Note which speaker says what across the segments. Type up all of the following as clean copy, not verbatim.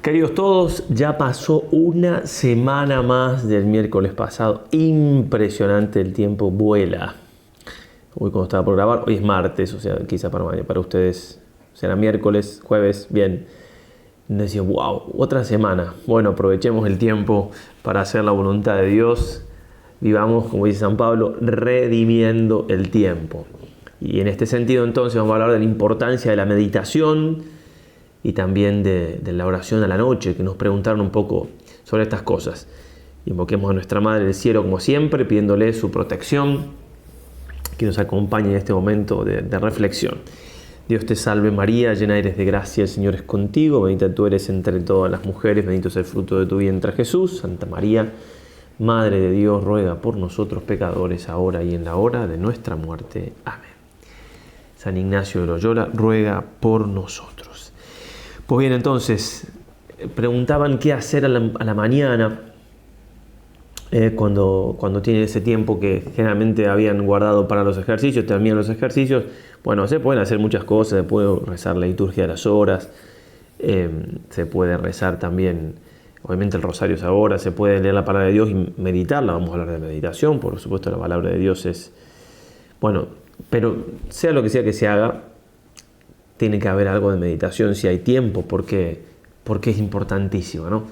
Speaker 1: Queridos todos, ya pasó una semana más del miércoles pasado. Impresionante, el tiempo vuela. Hoy cuando estaba por grabar, hoy es martes, o sea, quizá para ustedes será miércoles, jueves, bien. Decía, wow, otra semana. Bueno, aprovechemos el tiempo para hacer la voluntad de Dios. Vivamos, como dice San Pablo, redimiendo el tiempo. Y en este sentido entonces vamos a hablar de la importancia de la meditación y también de la oración a la noche, que nos preguntaron un poco sobre estas cosas. Invoquemos a nuestra Madre del Cielo como siempre, pidiéndole su protección, que nos acompañe en este momento de reflexión. Dios te salve María, llena eres de gracia, el Señor es contigo, bendita tú eres entre todas las mujeres, bendito es el fruto de tu vientre Jesús. Santa María, Madre de Dios, ruega por nosotros pecadores, ahora y en la hora de nuestra muerte. Amén. San Ignacio de Loyola, ruega por nosotros. Pues bien, entonces, preguntaban qué hacer a la mañana cuando tienen ese tiempo que generalmente habían guardado para los ejercicios, terminan los ejercicios. Bueno, se pueden hacer muchas cosas, se puede rezar la liturgia de las horas, se puede rezar también, obviamente el rosario es ahora, se puede leer la palabra de Dios y meditarla. Vamos a hablar de meditación, por supuesto la palabra de Dios es, bueno, pero sea lo que sea que se haga, tiene que haber algo de meditación si hay tiempo, porque es importantísimo, ¿no?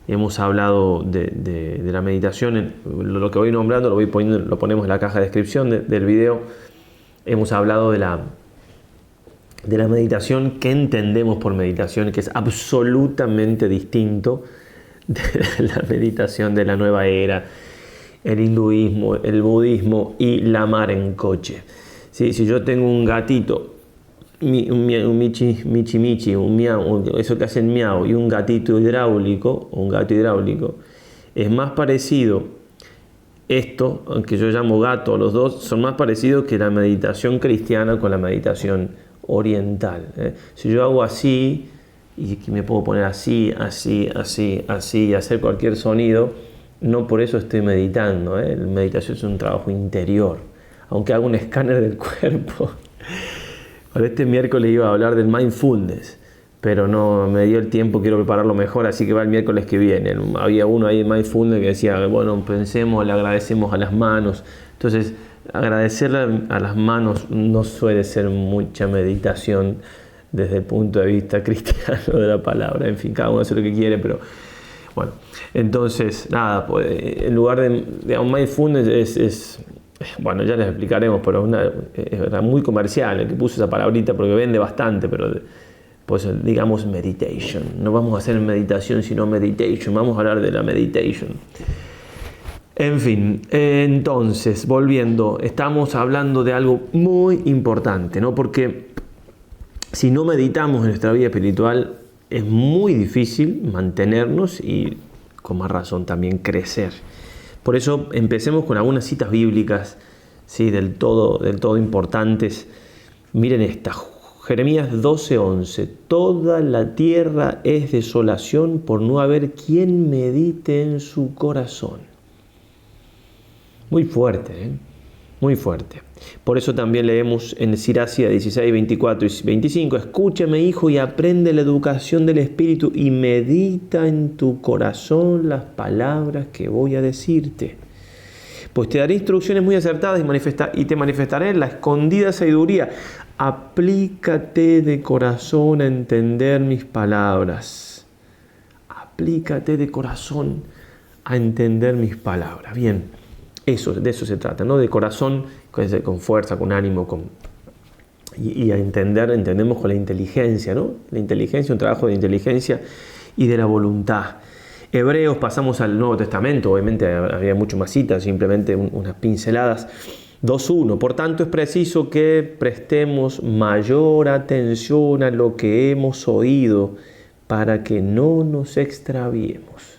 Speaker 1: Hemos hablado de la meditación, lo que voy nombrando lo ponemos en la caja de descripción del video. Hemos hablado de la meditación, que entendemos por meditación, que es absolutamente distinto de la meditación de la nueva era, el hinduismo, el budismo y la mar en coche. ¿Sí? Si yo tengo un gatito, un michi, un miau, eso que hacen miau, y un gatito hidráulico, o un gato hidráulico, es más parecido esto, aunque yo llamo gato a los dos, son más parecidos que la meditación cristiana con la meditación oriental. Si yo hago así, y me puedo poner así, y hacer cualquier sonido, no por eso estoy meditando. La meditación es un trabajo interior, aunque haga un escáner del cuerpo. Para este miércoles iba a hablar del mindfulness, pero no me dio el tiempo, quiero prepararlo mejor, así que va el miércoles que viene. Había uno ahí en mindfulness que decía, bueno, pensemos, le agradecemos a las manos. Entonces, agradecer a las manos no suele ser mucha meditación desde el punto de vista cristiano de la palabra. En fin, cada uno hace lo que quiere, pero bueno. Entonces, nada, pues, en lugar de un mindfulness bueno, ya les explicaremos, pero era muy comercial el que puso esa palabrita porque vende bastante, pero pues digamos meditation. No vamos a hacer meditación sino meditation, vamos a hablar de la meditation. En fin, entonces, volviendo, estamos hablando de algo muy importante, ¿no? Porque si no meditamos en nuestra vida espiritual es muy difícil mantenernos y con más razón también crecer. Por eso empecemos con algunas citas bíblicas, ¿sí? del todo importantes. Miren esta, Jeremías 12:11. Toda la tierra es desolación por no haber quien medite en su corazón. Muy fuerte, muy fuerte. Por eso también leemos en Siracía 16, 24 y 25. Escúchame, hijo, y aprende la educación del Espíritu y medita en tu corazón las palabras que voy a decirte. Pues te daré instrucciones muy acertadas y te manifestaré la escondida sabiduría. Aplícate de corazón a entender mis palabras. Aplícate de corazón a entender mis palabras. Bien. De eso se trata, ¿no? De corazón, con fuerza, con ánimo, y a entendemos con la inteligencia, ¿no? La inteligencia, un trabajo de inteligencia y de la voluntad. Hebreos, pasamos al Nuevo Testamento, obviamente había mucho más citas, simplemente unas pinceladas. 2:1. Por tanto es preciso que prestemos mayor atención a lo que hemos oído para que no nos extraviemos.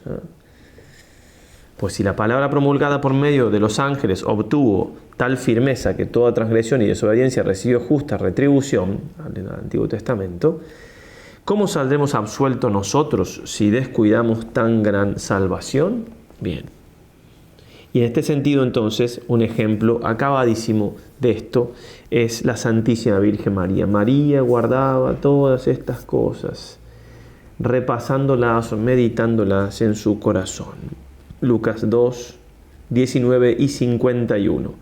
Speaker 1: Pues si la palabra promulgada por medio de los ángeles obtuvo tal firmeza que toda transgresión y desobediencia recibió justa retribución, en el Antiguo Testamento, ¿cómo saldremos absueltos nosotros si descuidamos tan gran salvación? Bien. Y en este sentido, entonces, un ejemplo acabadísimo de esto es la Santísima Virgen María. María guardaba todas estas cosas. repasándolas, meditándolas en su corazón. Lucas 2, 19 y 51.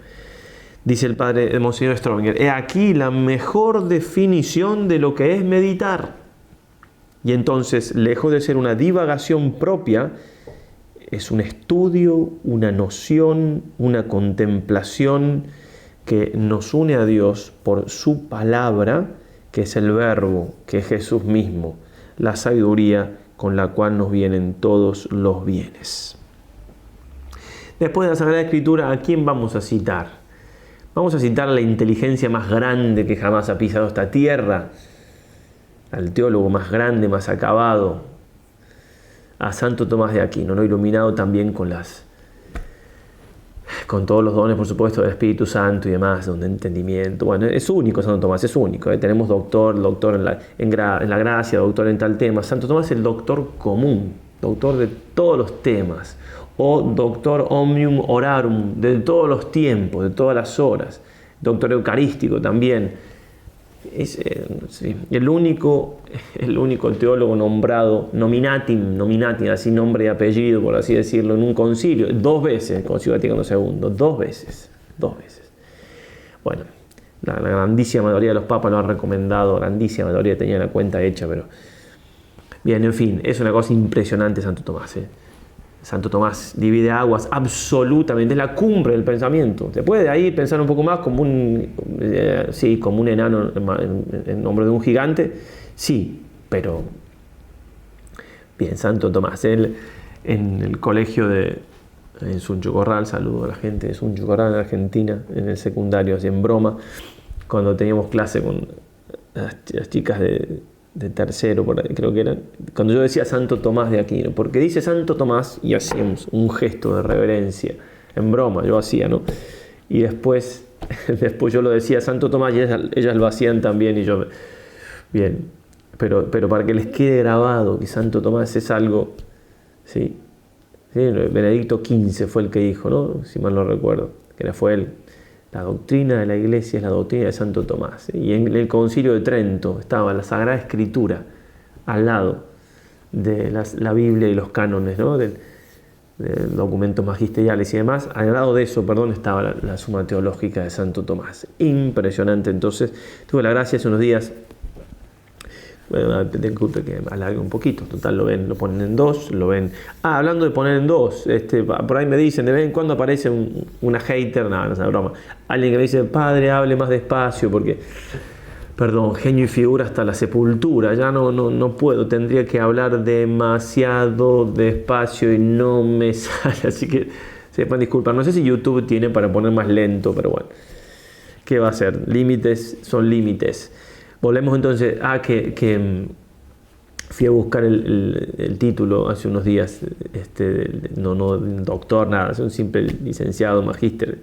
Speaker 1: Dice el padre Monseñor Strominger: he aquí la mejor definición de lo que es meditar. Y entonces, lejos de ser una divagación propia, es un estudio, una noción, una contemplación que nos une a Dios por su palabra, que es el Verbo, que es Jesús mismo, la sabiduría con la cual nos vienen todos los bienes. Después de la Sagrada Escritura, ¿a quién vamos a citar? Vamos a citar a la inteligencia más grande que jamás ha pisado esta tierra, al teólogo más grande, más acabado, a Santo Tomás de Aquino, ¿no? Iluminado también con todos los dones, por supuesto, del Espíritu Santo y demás, de entendimiento. Bueno, es único Santo Tomás, es único. Tenemos doctor en la gracia, doctor en tal tema. Santo Tomás es el doctor común, doctor de todos los temas, o doctor omnium orarum, de todos los tiempos, de todas las horas. Doctor eucarístico también. Es el único teólogo nombrado nominatim, así nombre y apellido, por así decirlo, en un concilio, 2 veces, el Concilio Vaticano II, 2 veces. Bueno, la grandísima mayoría de los papas lo han recomendado, grandísima mayoría tenía la cuenta hecha, pero bien, en fin, es una cosa impresionante Santo Tomás. Santo Tomás divide aguas absolutamente, es la cumbre del pensamiento. Se puede ahí pensar un poco más como como un enano en nombre de un gigante, sí, pero bien, Santo Tomás, él en el colegio en Sunchucorral, saludo a la gente de Sunchucorral en Argentina, en el secundario, así en broma, cuando teníamos clase con las chicas de tercero, por ahí creo que eran, cuando yo decía Santo Tomás de Aquino, porque dice Santo Tomás y hacíamos un gesto de reverencia, en broma, yo hacía, ¿no? Y después yo lo decía Santo Tomás y ellas lo hacían también y yo, bien, pero para que les quede grabado que Santo Tomás es algo, ¿sí? Benedicto XV fue el que dijo, ¿no? Si mal no recuerdo, que fue él. La doctrina de la Iglesia es la doctrina de Santo Tomás. Y en el Concilio de Trento estaba la Sagrada Escritura al lado de la Biblia y los cánones, ¿no? de documentos magisteriales y demás. Al lado de eso, estaba la Suma Teológica de Santo Tomás. Impresionante. Entonces, tuve la gracia hace unos días. Bueno, disculpe que alargue un poquito. Total, lo ponen en 2, lo ven. Hablando de poner en 2, por ahí me dicen, de vez en cuando aparece una hater, no es una broma. Alguien que me dice, padre, hable más despacio, porque, perdón, genio y figura hasta la sepultura. Ya no puedo, tendría que hablar demasiado despacio y no me sale. Así que sepan disculpar. No sé si YouTube tiene para poner más lento, pero bueno. ¿Qué va a hacer? Límites son límites. Volvemos entonces a que fui a buscar el título hace unos días, no doctor, nada, es un simple licenciado, magíster,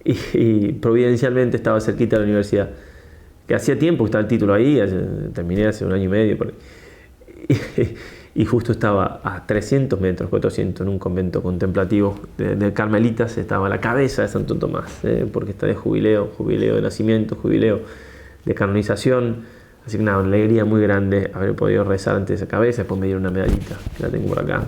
Speaker 1: y providencialmente estaba cerquita de la universidad, que hacía tiempo que estaba el título ahí, terminé hace 1 año y medio, y justo estaba a 300 metros, 400, en un convento contemplativo de carmelitas, estaba la cabeza de Santo Tomás, porque está de jubileo de nacimiento, jubileo de canonización, así que una alegría muy grande haber podido rezar ante esa cabeza. Después me dieron una medallita, que la tengo por acá,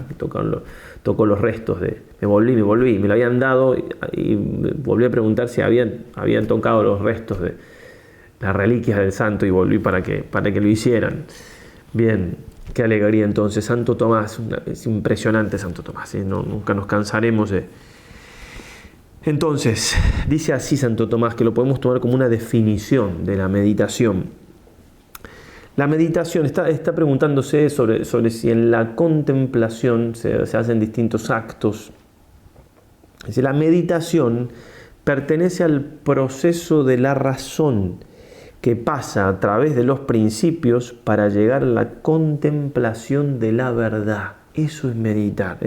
Speaker 1: tocó los restos me volví, me lo habían dado y volví a preguntar si habían tocado los restos de las reliquias del santo y volví para que lo hicieran. Bien, qué alegría entonces, Santo Tomás, es impresionante Santo Tomás, nunca nos cansaremos de... Entonces, dice así Santo Tomás, que lo podemos tomar como una definición de la meditación. La meditación está preguntándose sobre si en la contemplación se hacen distintos actos. Dice, la meditación pertenece al proceso de la razón que pasa a través de los principios para llegar a la contemplación de la verdad. Eso es meditar,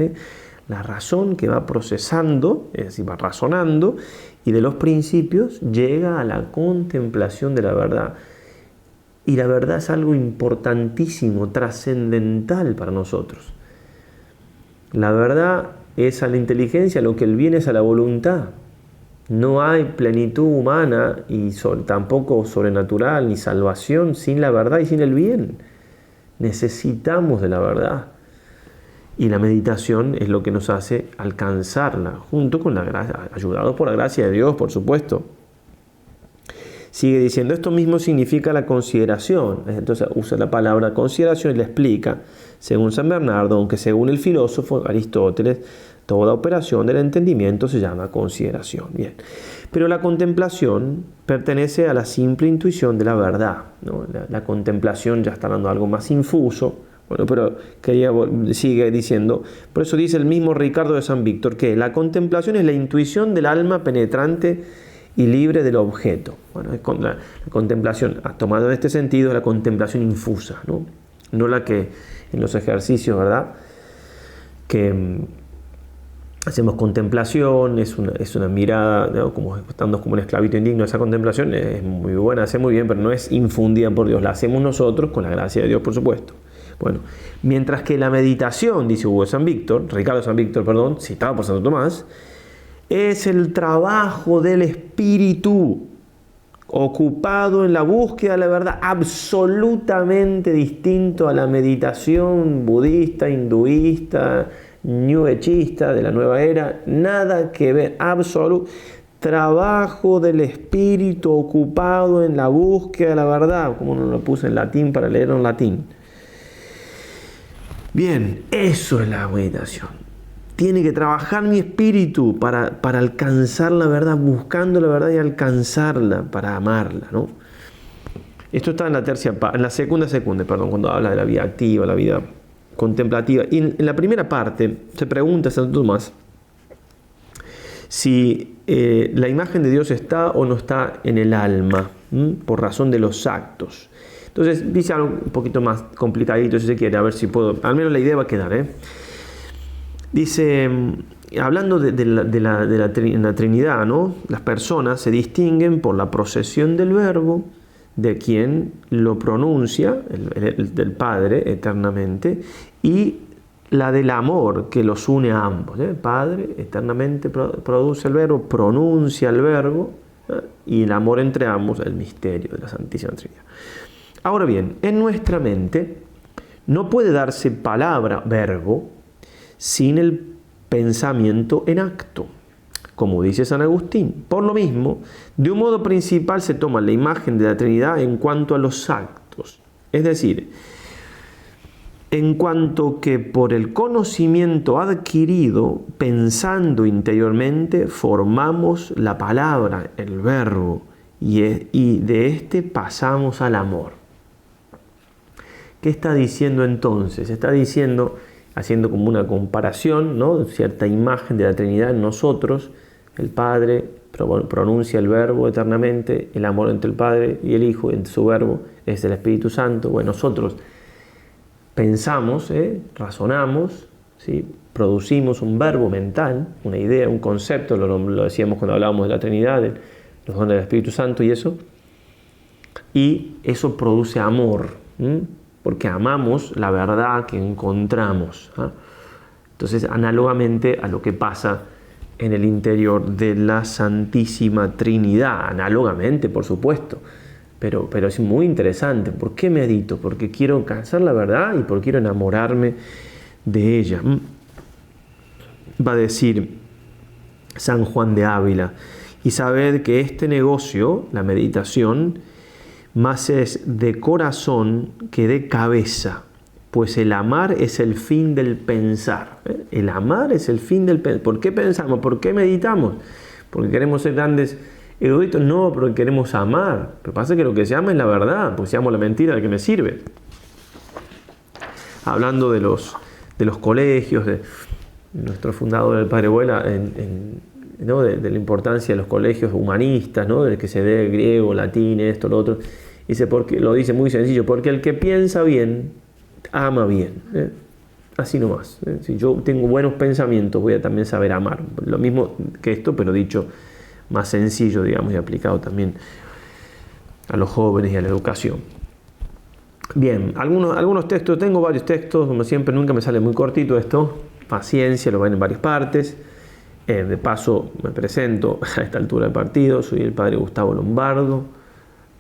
Speaker 1: La razón que va procesando, es decir, va razonando, y de los principios llega a la contemplación de la verdad. Y la verdad es algo importantísimo, trascendental para nosotros. La verdad es a la inteligencia lo que el bien es a la voluntad. No hay plenitud humana y tampoco sobrenatural ni salvación sin la verdad y sin el bien. Necesitamos de la verdad. Y la meditación es lo que nos hace alcanzarla, junto con la gracia, ayudados por la gracia de Dios, por supuesto. Sigue diciendo, esto mismo significa la consideración. Entonces usa la palabra consideración y le explica, según San Bernardo, aunque según el filósofo Aristóteles, toda operación del entendimiento se llama consideración. Bien. Pero la contemplación pertenece a la simple intuición de la verdad, ¿no? La contemplación ya está dando algo más infuso. Bueno, pero sigue diciendo, por eso dice el mismo Ricardo de San Víctor, que la contemplación es la intuición del alma penetrante y libre del objeto. Bueno, la contemplación, tomado en este sentido, la contemplación infusa, ¿no? No la que en los ejercicios, ¿verdad? Que hacemos contemplación, es una mirada, ¿no? Estando como un esclavito indigno. Esa contemplación es muy buena, hace muy bien, pero no es infundida por Dios, la hacemos nosotros con la gracia de Dios, por supuesto. Bueno, mientras que la meditación, dice Ricardo de San Víctor, perdón, citado por Santo Tomás, es el trabajo del espíritu ocupado en la búsqueda de la verdad, absolutamente distinto a la meditación budista, hinduista, new agista de la nueva era, nada que ver, absoluto. Trabajo del espíritu ocupado en la búsqueda de la verdad, como uno lo puse en latín para leerlo en latín. Bien, eso es la meditación. Tiene que trabajar mi espíritu para alcanzar la verdad, buscando la verdad y alcanzarla, para amarla, ¿no? Esto está en la segunda, cuando habla de la vida activa, la vida contemplativa. Y en la primera parte se pregunta a Santo Tomás si la imagen de Dios está o no está en el alma, por razón de los actos. Entonces dice algo un poquito más complicadito, si se quiere, a ver si puedo, al menos la idea va a quedar, Dice, hablando de la Trinidad, ¿no? Las personas se distinguen por la procesión del verbo, de quien lo pronuncia, del Padre eternamente, y la del amor que los une a ambos. El Padre eternamente produce el verbo, pronuncia el verbo, y el amor entre ambos, el misterio de la Santísima Trinidad. Ahora bien, en nuestra mente no puede darse palabra, verbo, sin el pensamiento en acto, como dice San Agustín. Por lo mismo, de un modo principal se toma la imagen de la Trinidad en cuanto a los actos, es decir, en cuanto que por el conocimiento adquirido, pensando interiormente, formamos la palabra, el verbo, y de este pasamos al amor. ¿Qué está diciendo entonces? Está diciendo, haciendo como una comparación, ¿no? Cierta imagen de la Trinidad en nosotros. El Padre pronuncia el verbo eternamente, el amor entre el Padre y el Hijo, entre su verbo es el Espíritu Santo. Bueno, nosotros pensamos, razonamos, ¿sí? Producimos un verbo mental, una idea, un concepto, lo decíamos cuando hablábamos de la Trinidad, de los dones del Espíritu Santo y eso produce amor, porque amamos la verdad que encontramos. Entonces, análogamente a lo que pasa en el interior de la Santísima Trinidad, análogamente, por supuesto, pero es muy interesante. ¿Por qué medito? Porque quiero alcanzar la verdad y porque quiero enamorarme de ella. Va a decir San Juan de Ávila, y sabed que este negocio, la meditación, más es de corazón que de cabeza, pues el amar es el fin del pensar. El amar es el fin del pensar. ¿Por qué pensamos? ¿Por qué meditamos? ¿Porque queremos ser grandes eruditos? No, porque queremos amar. Pero pasa que lo que se ama es la verdad, porque si amo la mentira, ¿de qué me sirve? Hablando de los colegios, de nuestro fundador, el Padre Vuela, ¿no? de la importancia de los colegios humanistas, ¿no? De que se dé griego, latín, esto, lo otro. Lo dice muy sencillo, porque el que piensa bien, ama bien. Así nomás. Si yo tengo buenos pensamientos, voy a también saber amar. Lo mismo que esto, pero dicho más sencillo, digamos, y aplicado también a los jóvenes y a la educación. Bien, algunos textos, tengo varios textos, como siempre, nunca me sale muy cortito esto. Paciencia, lo ven en varias partes. De paso, me presento a esta altura del partido, soy el padre Gustavo Lombardo,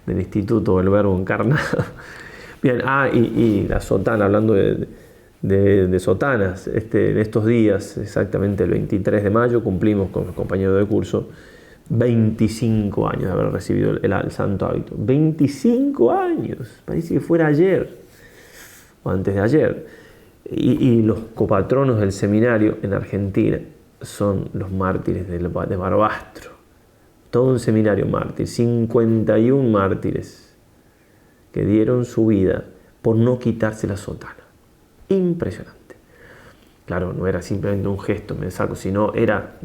Speaker 1: del Instituto del Verbo Encarnado. Bien, y la sotana, hablando de sotanas, en estos días, exactamente el 23 de mayo, cumplimos con los compañeros de curso 25 años de haber recibido el santo hábito. 25 años, parece que fuera ayer o antes de ayer. Y los copatronos del seminario en Argentina son los mártires de Barbastro. Todo un seminario mártir, 51 mártires que dieron su vida por no quitarse la sotana. Impresionante. Claro, no era simplemente un gesto, me saco, sino era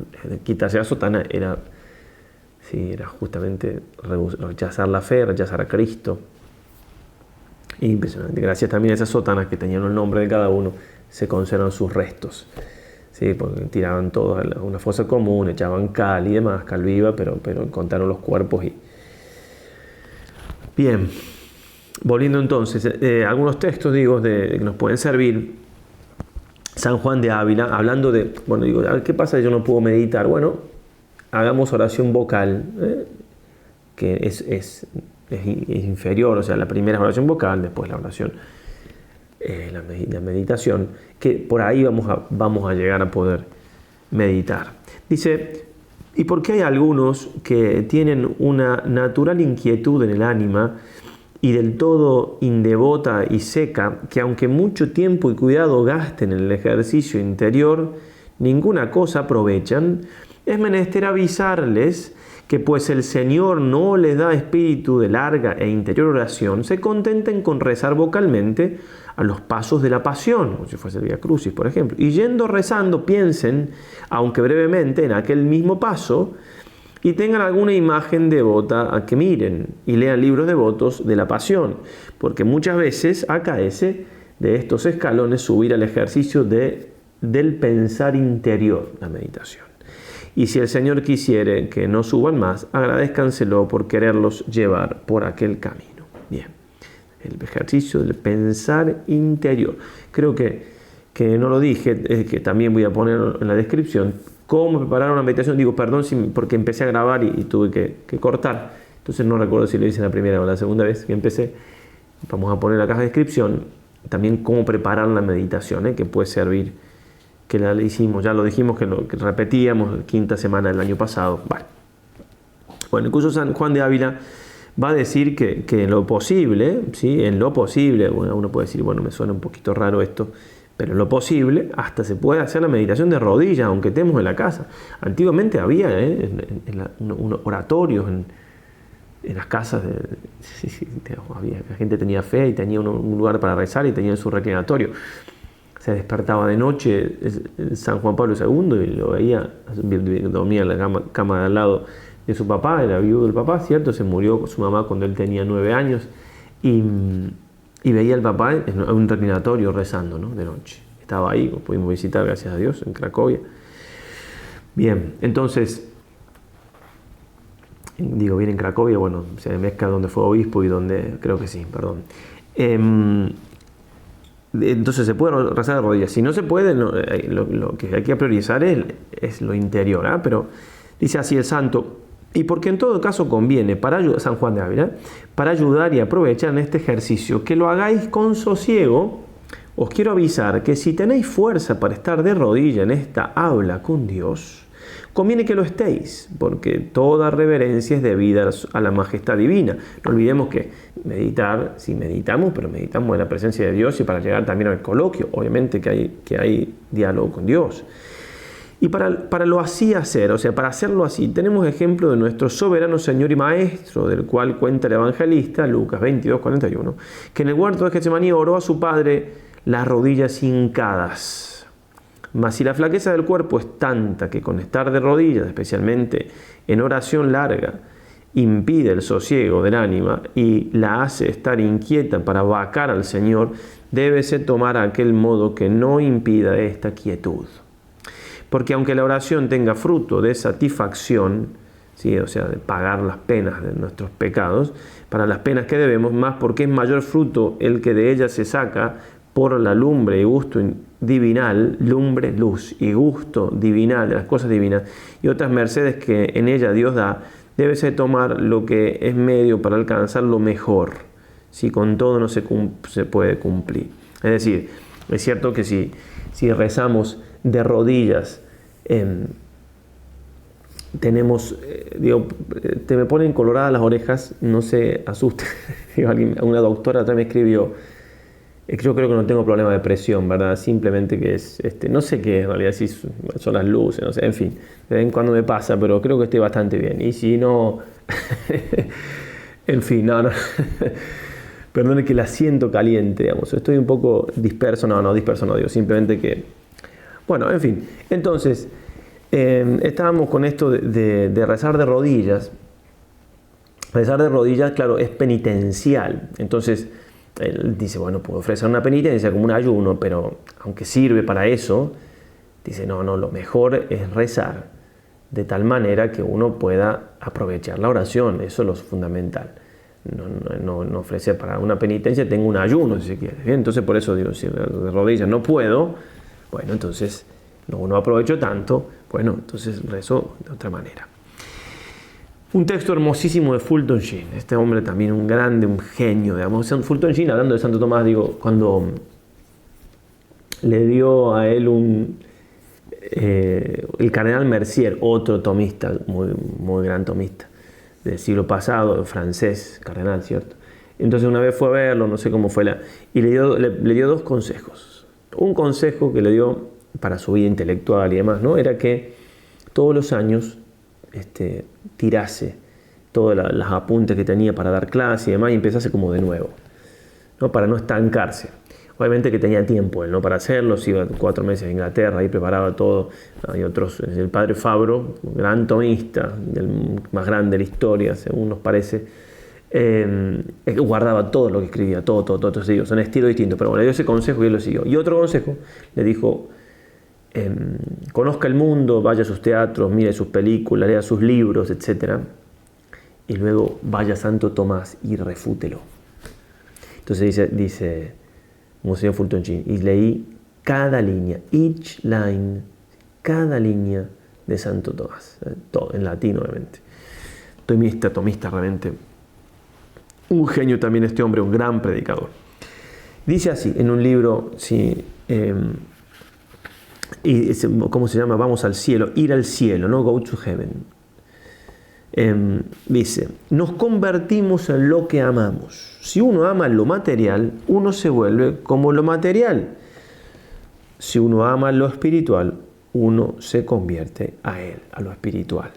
Speaker 1: quitarse la sotana, era justamente rechazar la fe, rechazar a Cristo. Impresionante. Gracias también a esas sotanas que tenían el nombre de cada uno, se conservan sus restos. Sí, porque tiraban todo a una fosa común, echaban cal y demás, cal viva, pero encontraron los cuerpos. Bien, volviendo entonces, algunos textos, que nos pueden servir. San Juan de Ávila, hablando de, a ver, ¿qué pasa si yo no puedo meditar? Bueno, hagamos oración vocal, que es inferior, o sea, la primera es oración vocal, después la oración, la meditación, que por ahí vamos a llegar a poder meditar. Dice, ¿y por qué hay algunos que tienen una natural inquietud en el ánima y del todo indevota y seca, que aunque mucho tiempo y cuidado gasten en el ejercicio interior, ninguna cosa aprovechan? Es menester avisarles que pues el Señor no les da espíritu de larga e interior oración, se contenten con rezar vocalmente a los pasos de la pasión, como si fuese el Vía Crucis, por ejemplo, y yendo rezando piensen, aunque brevemente, en aquel mismo paso, y tengan alguna imagen devota a que miren, y lean libros devotos de la pasión, porque muchas veces acaece de estos escalones subir al ejercicio del pensar interior, la meditación. Y si el Señor quisiere que no suban más, agradézcanselo por quererlos llevar por aquel camino. Bien, el ejercicio del pensar interior. Creo que no lo dije, que también voy a poner en la descripción cómo preparar una meditación. Digo, perdón porque empecé a grabar y tuve que cortar. Entonces no recuerdo si lo hice la primera o la segunda vez que empecé. Vamos a poner en la caja de descripción también cómo preparar la meditación, que puede servir, que la hicimos, ya lo dijimos, que repetíamos la quinta semana del año pasado. Bueno, incluso San Juan de Ávila va a decir que en lo posible, ¿sí? En lo posible, uno puede decir, me suena un poquito raro esto, pero en lo posible hasta se puede hacer la meditación de rodillas, aunque estemos en la casa. Antiguamente había unos oratorios en las casas, la gente tenía fe y tenía un lugar para rezar y tenía su reclinatorio. Se despertaba de noche San Juan Pablo II y lo veía, dormía en la cama de al lado de su papá, era viudo del papá, ¿cierto? Se murió su mamá cuando él tenía 9 años y veía al papá en un reclinatorio rezando, ¿no? De noche. Estaba ahí, lo pudimos visitar, gracias a Dios, en Cracovia. Bien, entonces, bien en Cracovia, se mezcla donde fue obispo y donde, creo que sí, perdón. Entonces se puede rezar de rodillas. Si no se puede, lo que hay que priorizar es lo interior, ¿eh? Pero dice así el santo, y porque en todo caso conviene, San Juan de Ávila, para ayudar y aprovechar en este ejercicio, que lo hagáis con sosiego, os quiero avisar que si tenéis fuerza para estar de rodilla en esta habla con Dios, conviene que lo estéis, porque toda reverencia es debida a la majestad divina. No olvidemos que meditar, sí meditamos, pero meditamos en la presencia de Dios y para llegar también al coloquio, obviamente que hay diálogo con Dios. Y para lo así hacer, o sea, para hacerlo así, tenemos ejemplo de nuestro soberano Señor y Maestro, del cual cuenta el evangelista, Lucas 22:41, que en el huerto de Getsemaní oró a su Padre las rodillas hincadas. Mas si la flaqueza del cuerpo es tanta que con estar de rodillas, especialmente en oración larga, impide el sosiego del ánima y la hace estar inquieta para vacar al Señor, débese tomar aquel modo que no impida esta quietud. Porque aunque la oración tenga fruto de satisfacción, ¿sí? O sea, de pagar las penas de nuestros pecados, para las penas que debemos, más porque es mayor fruto el que de ella se saca por la lumbre y gusto divinal, lumbre, luz y gusto divinal de las cosas divinas y otras mercedes que en ella Dios da, débese tomar lo que es medio para alcanzar lo mejor, si con todo no se puede cumplir. Es decir, es cierto que si rezamos de rodillas, tenemos, te me ponen coloradas las orejas, no se asuste. Una doctora otra me escribió, yo creo que no tengo problema de presión, ¿verdad? Simplemente que es, no sé qué en realidad, si son las luces, no sé, en fin, de vez en cuando me pasa, pero creo que estoy bastante bien. Y si no, en fin, no. Perdone que la siento caliente, digamos, estoy un poco disperso, no disperso, no digo, simplemente que, bueno, en fin. Entonces, estábamos con esto de rezar de rodillas. Rezar de rodillas, claro, es penitencial. Entonces, él dice, bueno, puedo ofrecer una penitencia como un ayuno, pero aunque sirve para eso, dice, no, lo mejor es rezar de tal manera que uno pueda aprovechar la oración. Eso es lo fundamental. No ofrecer para una penitencia, tengo un ayuno si se quiere. ¿Bien? Entonces, por eso digo, si de rodillas no puedo, bueno, entonces no aprovecho tanto, bueno, entonces rezo de otra manera. Un texto hermosísimo de Fulton Sheen. Este hombre también un grande, un genio, digamos. Fulton Sheen, hablando de Santo Tomás, digo, cuando le dio a él el cardenal Mercier, otro tomista, muy gran tomista del siglo pasado, francés, cardenal, ¿cierto? Entonces una vez fue a verlo, no sé cómo fue y le dio dos consejos. Un consejo que le dio para su vida intelectual y demás, ¿no? Era que todos los años tirase todos los apuntes que tenía para dar clase y demás y empezase como de nuevo, ¿no? Para no estancarse. Obviamente que tenía tiempo él, ¿no? Para hacerlo, se iba 4 meses a Inglaterra, ahí preparaba todo. Hay otros, el padre Fabro, gran tomista, el más grande de la historia, según nos parece, guardaba todo lo que escribía, todo. Entonces, son estilos distintos, pero bueno, le dio ese consejo y él lo siguió. Y otro consejo le dijo, conozca el mundo, vaya a sus teatros, mire sus películas, lea sus libros, etc. Y luego vaya a Santo Tomás y refútelo. Entonces dice Monseñor Fulton Sheen, y leí cada línea, each line, cada línea de Santo Tomás, todo en latín obviamente. Tomista realmente, un genio también este hombre, un gran predicador. Dice así en un libro, ¿cómo se llama? Vamos al cielo, ir al cielo, ¿no? Go to heaven. Dice, nos convertimos en lo que amamos. Si uno ama lo material, uno se vuelve como lo material. Si uno ama lo espiritual, uno se convierte a él, a lo espiritual.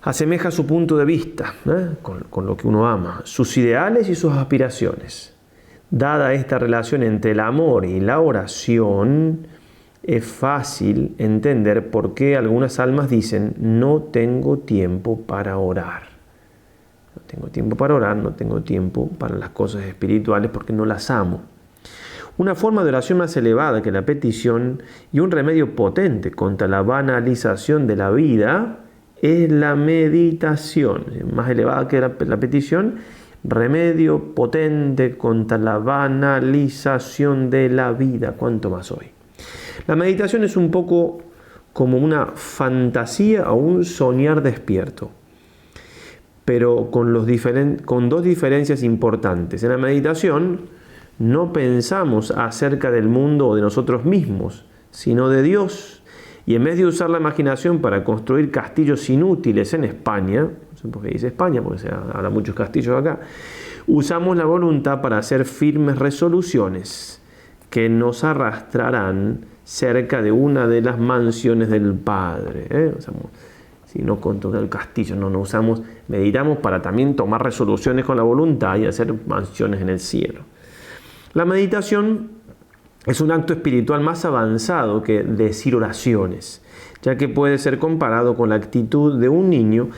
Speaker 1: Asemeja su punto de vista con lo que uno ama, sus ideales y sus aspiraciones. Dada esta relación entre el amor y la oración, es fácil entender por qué algunas almas dicen, no tengo tiempo para orar. No tengo tiempo para orar, no tengo tiempo para las cosas espirituales porque no las amo. Una forma de oración más elevada que la petición y un remedio potente contra la banalización de la vida es la meditación. Más elevada que la petición, remedio potente contra la banalización de la vida. ¿Cuánto más hoy? La meditación es un poco como una fantasía o un soñar despierto, pero con dos diferencias importantes. En la meditación no pensamos acerca del mundo o de nosotros mismos, sino de Dios. Y en vez de usar la imaginación para construir castillos inútiles en España, no sé por qué dice España, porque se habla muchos castillos acá, usamos la voluntad para hacer firmes resoluciones que nos arrastrarán cerca de una de las mansiones del Padre. Si no contra el castillo, no usamos, meditamos para también tomar resoluciones con la voluntad y hacer mansiones en el cielo. La meditación es un acto espiritual más avanzado que decir oraciones, ya que puede ser comparado con la actitud de un niño,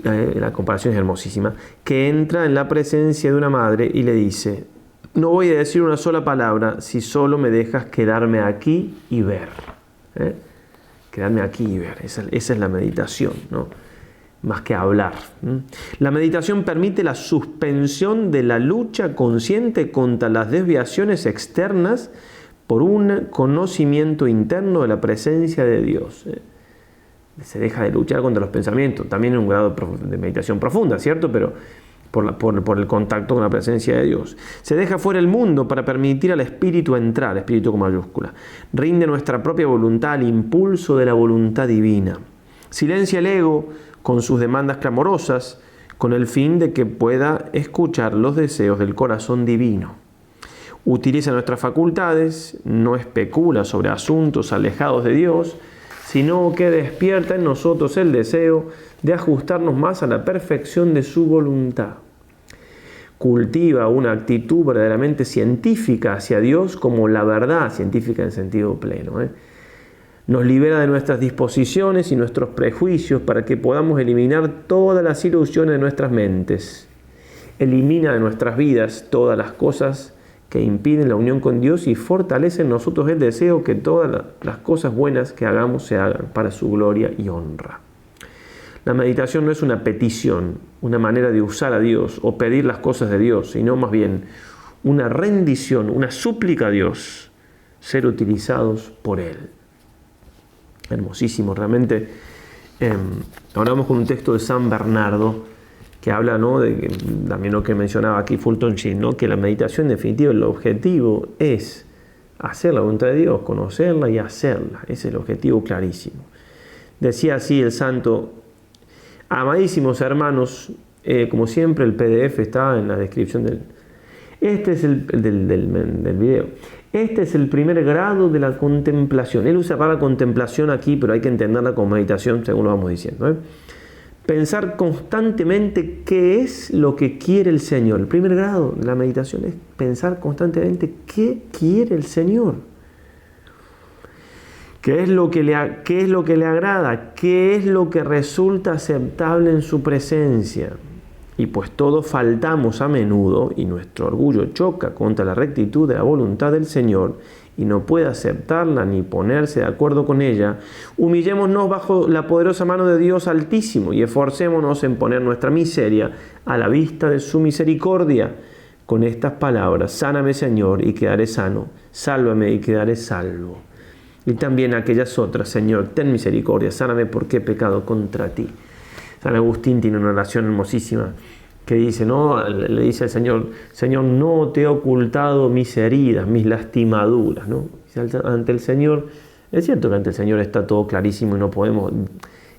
Speaker 1: la comparación es hermosísima, que entra en la presencia de una madre y le dice, no voy a decir una sola palabra si solo me dejas quedarme aquí y ver. Quedarme aquí y ver. Esa es la meditación, ¿no? Más que hablar. La meditación permite la suspensión de la lucha consciente contra las desviaciones externas por un conocimiento interno de la presencia de Dios. Se deja de luchar contra los pensamientos. También en un grado de meditación profunda, ¿cierto? Pero por el contacto con la presencia de Dios. Se deja fuera el mundo para permitir al Espíritu entrar, Espíritu con mayúscula. Rinde nuestra propia voluntad al impulso de la voluntad divina. Silencia el ego con sus demandas clamorosas, con el fin de que pueda escuchar los deseos del corazón divino. Utiliza nuestras facultades, no especula sobre asuntos alejados de Dios, sino que despierta en nosotros el deseo de ajustarnos más a la perfección de su voluntad. Cultiva una actitud verdaderamente científica hacia Dios como la verdad científica en sentido pleno. Nos libera de nuestras disposiciones y nuestros prejuicios para que podamos eliminar todas las ilusiones de nuestras mentes. Elimina de nuestras vidas todas las cosas que impiden la unión con Dios y fortalece en nosotros el deseo que todas las cosas buenas que hagamos se hagan para su gloria y honra. La meditación no es una petición, una manera de usar a Dios o pedir las cosas de Dios, sino más bien una rendición, una súplica a Dios, ser utilizados por Él. Hermosísimo, realmente. Hablamos con un texto de San Bernardo que habla, ¿no?, de también lo que mencionaba aquí Fulton Sheen, ¿no?, que la meditación en definitiva, el objetivo es hacer la voluntad de Dios, conocerla y hacerla. Ese es el objetivo clarísimo. Decía así el santo: amadísimos hermanos, como siempre el PDF está en la descripción del video. Este es el primer grado de la contemplación. Él usa para contemplación aquí, pero hay que entenderla como meditación, según lo vamos diciendo. Pensar constantemente qué es lo que quiere el Señor. El primer grado de la meditación es pensar constantemente qué quiere el Señor. ¿Qué es lo que le agrada? ¿Qué es lo que resulta aceptable en su presencia? Y pues todos faltamos a menudo y nuestro orgullo choca contra la rectitud de la voluntad del Señor y no puede aceptarla ni ponerse de acuerdo con ella. Humillémonos bajo la poderosa mano de Dios Altísimo y esforcémonos en poner nuestra miseria a la vista de su misericordia. Con estas palabras: sáname, Señor, y quedaré sano; sálvame y quedaré salvo. Y también aquellas otras: Señor, ten misericordia, sáname porque he pecado contra ti. San Agustín tiene una oración hermosísima que dice, ¿no?, le dice al Señor: Señor, no te he ocultado mis heridas, mis lastimaduras, ¿no? Ante el Señor, es cierto que ante el Señor está todo clarísimo y no podemos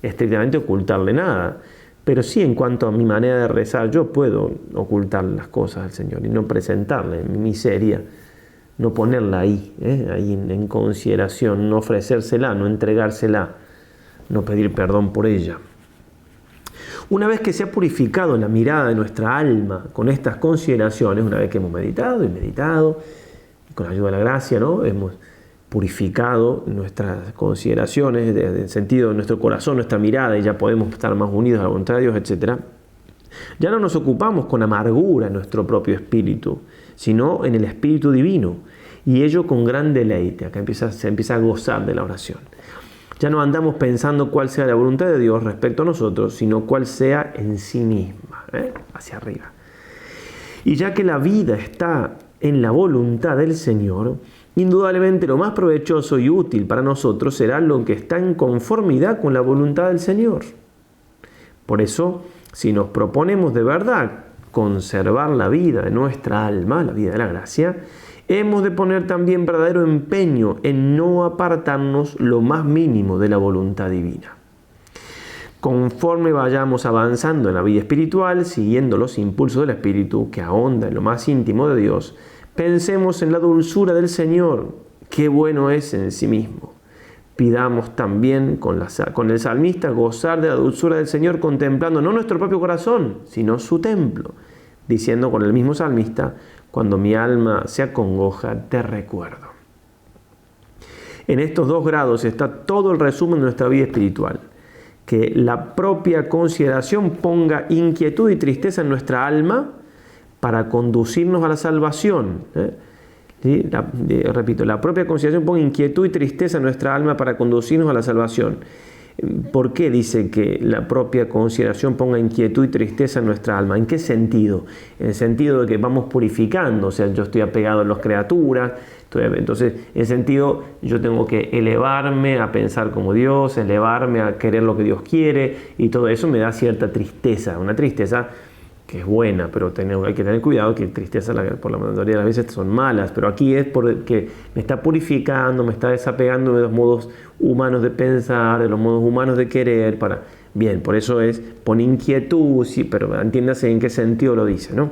Speaker 1: estrictamente ocultarle nada, pero sí, en cuanto a mi manera de rezar, yo puedo ocultar las cosas al Señor y no presentarle mi miseria, no ponerla ahí en consideración, no ofrecérsela, no entregársela, no pedir perdón por ella. Una vez que se ha purificado la mirada de nuestra alma con estas consideraciones, una vez que hemos meditado, con la ayuda de la gracia, ¿no?, hemos purificado nuestras consideraciones, en el sentido de nuestro corazón, nuestra mirada, y ya podemos estar más unidos a la voluntad de Dios, etc. Ya no nos ocupamos con amargura en nuestro propio espíritu, sino en el Espíritu Divino, y ello con gran deleite. Acá se empieza a gozar de la oración. Ya no andamos pensando cuál sea la voluntad de Dios respecto a nosotros, sino cuál sea en sí misma, hacia arriba. Y ya que la vida está en la voluntad del Señor, indudablemente lo más provechoso y útil para nosotros será lo que está en conformidad con la voluntad del Señor. Por eso, si nos proponemos de verdad conservar la vida de nuestra alma, la vida de la gracia, hemos de poner también verdadero empeño en no apartarnos lo más mínimo de la voluntad divina. Conforme vayamos avanzando en la vida espiritual, siguiendo los impulsos del Espíritu que ahonda en lo más íntimo de Dios, pensemos en la dulzura del Señor, qué bueno es en sí mismo. Pidamos también con el salmista gozar de la dulzura del Señor, contemplando no nuestro propio corazón, sino su templo, diciendo con el mismo salmista: cuando mi alma se acongoja, te recuerdo. En estos dos grados está todo el resumen de nuestra vida espiritual. Que la propia consideración ponga inquietud y tristeza en nuestra alma para conducirnos a la salvación. ¿Sí? Repito, la propia consideración ponga inquietud y tristeza en nuestra alma para conducirnos a la salvación. ¿Por qué dice que la propia consideración ponga inquietud y tristeza en nuestra alma? ¿En qué sentido? En el sentido de que vamos purificando, o sea, yo estoy apegado a las criaturas, entonces, en el sentido, yo tengo que elevarme a pensar como Dios, elevarme a querer lo que Dios quiere, y todo eso me da cierta tristeza, una tristeza que es buena, pero hay que tener cuidado que tristeza por la mayoría de las veces son malas, pero aquí es porque me está purificando, me está desapegando de los modos humanos de pensar, de los modos humanos de querer, bien, por eso pone inquietud, sí, pero entiéndase en qué sentido lo dice, ¿no?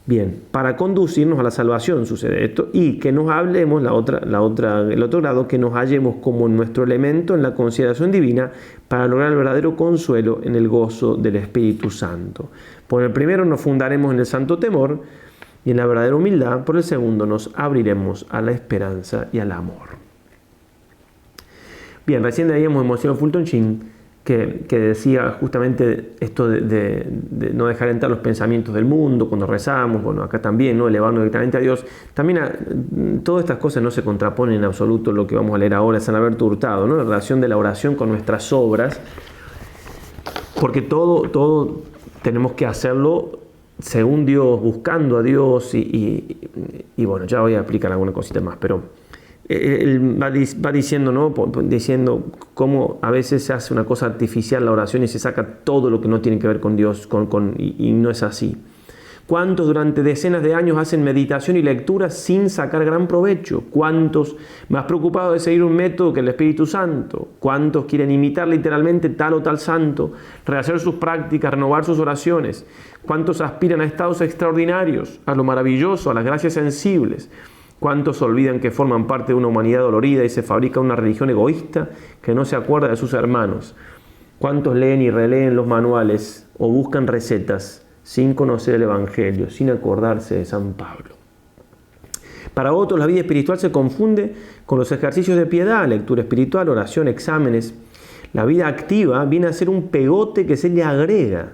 Speaker 1: Bien, para conducirnos a la salvación sucede esto y que nos hablemos, el otro grado, que nos hallemos como nuestro elemento en la consideración divina para lograr el verdadero consuelo en el gozo del Espíritu Santo. Por el primero nos fundaremos en el santo temor y en la verdadera humildad, por el segundo nos abriremos a la esperanza y al amor. Bien, recién leíamos en Monsignor Fulton Sheen que decía justamente esto de no dejar entrar los pensamientos del mundo cuando rezamos, bueno, acá también, ¿no? Elevarnos directamente a Dios. También todas estas cosas no se contraponen en absoluto lo que vamos a leer ahora, San Alberto Hurtado, ¿no? La relación de la oración con nuestras obras, porque todo tenemos que hacerlo según Dios, buscando a Dios y bueno, ya voy a explicar alguna cosita más, pero él va diciendo, ¿no? Diciendo cómo a veces se hace una cosa artificial la oración y se saca todo lo que no tiene que ver con Dios y no es así. ¿Cuántos durante decenas de años hacen meditación y lectura sin sacar gran provecho? ¿Cuántos más preocupados de seguir un método que el Espíritu Santo? ¿Cuántos quieren imitar literalmente tal o tal santo, rehacer sus prácticas, renovar sus oraciones? ¿Cuántos aspiran a estados extraordinarios, a lo maravilloso, a las gracias sensibles? ¿Cuántos olvidan que forman parte de una humanidad dolorida y se fabrica una religión egoísta que no se acuerda de sus hermanos? ¿Cuántos leen y releen los manuales o buscan recetas sin conocer el Evangelio, sin acordarse de San Pablo? Para otros la vida espiritual se confunde con los ejercicios de piedad, lectura espiritual, oración, exámenes. La vida activa viene a ser un pegote que se le agrega,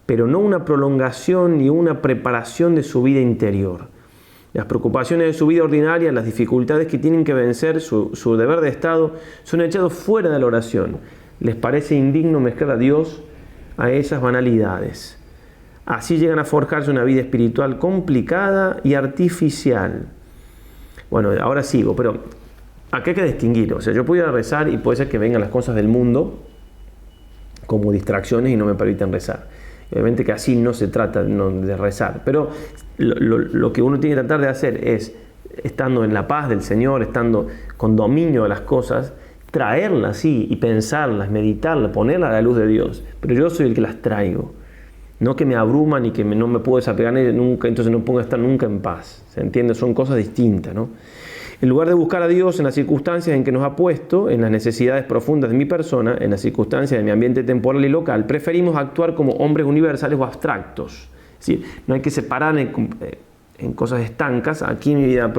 Speaker 1: pero no una prolongación ni una preparación de su vida interior. Las preocupaciones de su vida ordinaria, las dificultades que tienen que vencer, su deber de estado, son echados fuera de la oración. Les parece indigno mezclar a Dios a esas banalidades. Así llegan a forjarse una vida espiritual complicada y artificial. Bueno, ahora sigo, pero acá hay que distinguir. O sea, yo puedo ir a rezar y puede ser que vengan las cosas del mundo como distracciones y no me permitan rezar. Obviamente que así no se trata de rezar, pero lo que uno tiene que tratar de hacer es, estando en la paz del Señor, estando con dominio de las cosas, traerlas sí, y pensarlas, meditarlas, ponerlas a la luz de Dios. Pero yo soy el que las traigo, no que me abruman y que no me puedo desapegar de ellas nunca, entonces no puedo estar nunca en paz. ¿Se entiende? Son cosas distintas, ¿no? En lugar de buscar a Dios en las circunstancias en que nos ha puesto, en las necesidades profundas de mi persona, en las circunstancias de mi ambiente temporal y local, preferimos actuar como hombres universales o abstractos. Es decir, no hay que separar en cosas estancas, aquí mi vida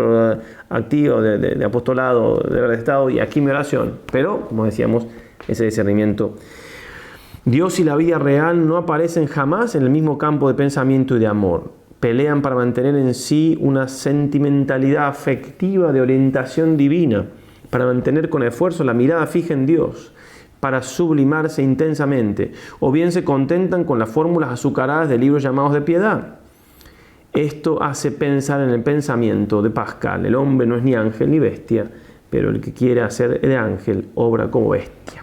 Speaker 1: activa de apostolado, de verdad de estado, y aquí mi oración. Pero, como decíamos, ese discernimiento. Dios y la vida real no aparecen jamás en el mismo campo de pensamiento y de amor. Pelean para mantener en sí una sentimentalidad afectiva de orientación divina, para mantener con esfuerzo la mirada fija en Dios, para sublimarse intensamente, o bien se contentan con las fórmulas azucaradas de libros llamados de piedad. Esto hace pensar en el pensamiento de Pascal: el hombre no es ni ángel ni bestia, pero el que quiere hacer de ángel obra como bestia.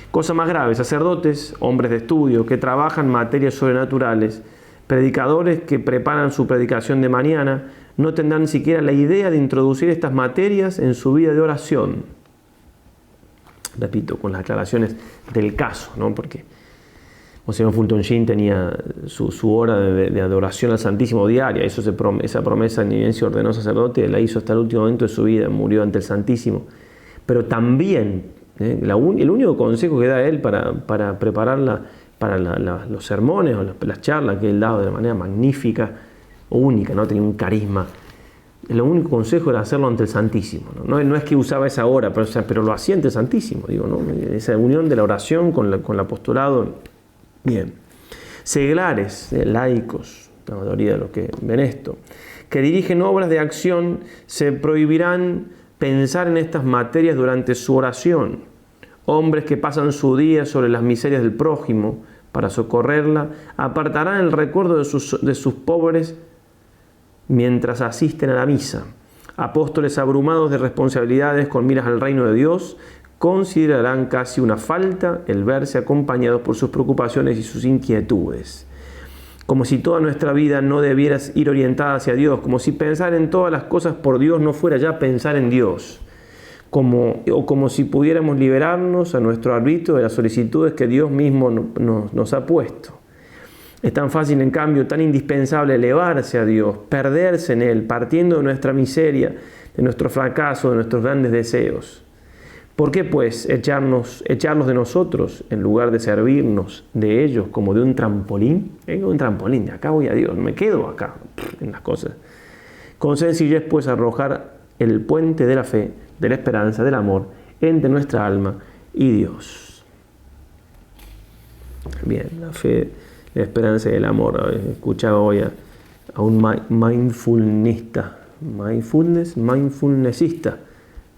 Speaker 1: Cosa más grave, sacerdotes, hombres de estudio que trabajan materias sobrenaturales, predicadores que preparan su predicación de mañana, no tendrán ni siquiera la idea de introducir estas materias en su vida de oración. Repito, con las aclaraciones del caso, ¿no? Porque Monsignor Fulton Sheen tenía su hora de adoración al Santísimo diaria. Esa promesa ni bien se ordenó sacerdote, la hizo hasta el último momento de su vida, murió ante el Santísimo. Pero también, el único consejo que da él para prepararla para los sermones o las charlas que él daba de manera magnífica, única, ¿no? Tenía un carisma. El único consejo era hacerlo ante el Santísimo. No es que usaba esa hora, pero lo hacía ante el Santísimo. ¿No? Esa unión de la oración con el apostolado. Bien. Seglares, laicos, la mayoría de los que ven esto, que dirigen obras de acción, se prohibirán pensar en estas materias durante su oración. Hombres que pasan su día sobre las miserias del prójimo para socorrerla, apartarán el recuerdo de sus pobres mientras asisten a la misa. Apóstoles abrumados de responsabilidades con miras al reino de Dios, considerarán casi una falta el verse acompañados por sus preocupaciones y sus inquietudes. como si toda nuestra vida no debiera ir orientada hacia Dios, como si pensar en todas las cosas por Dios no fuera ya pensar en Dios, o como si pudiéramos liberarnos a nuestro arbitrio de las solicitudes que Dios mismo nos ha puesto. Es tan fácil, en cambio, tan indispensable elevarse a Dios, perderse en Él, partiendo de nuestra miseria, de nuestro fracaso, de nuestros grandes deseos. ¿Por qué, pues, echarlos de nosotros en lugar de servirnos de ellos como de un trampolín? Un trampolín, de acá voy a Dios, me quedo acá en las cosas. Con sencillez, pues, arrojar el puente de la fe, de la esperanza, del amor, entre nuestra alma y Dios. Bien, la fe, la esperanza y el amor. Escuchaba hoy a un mindfulnessista,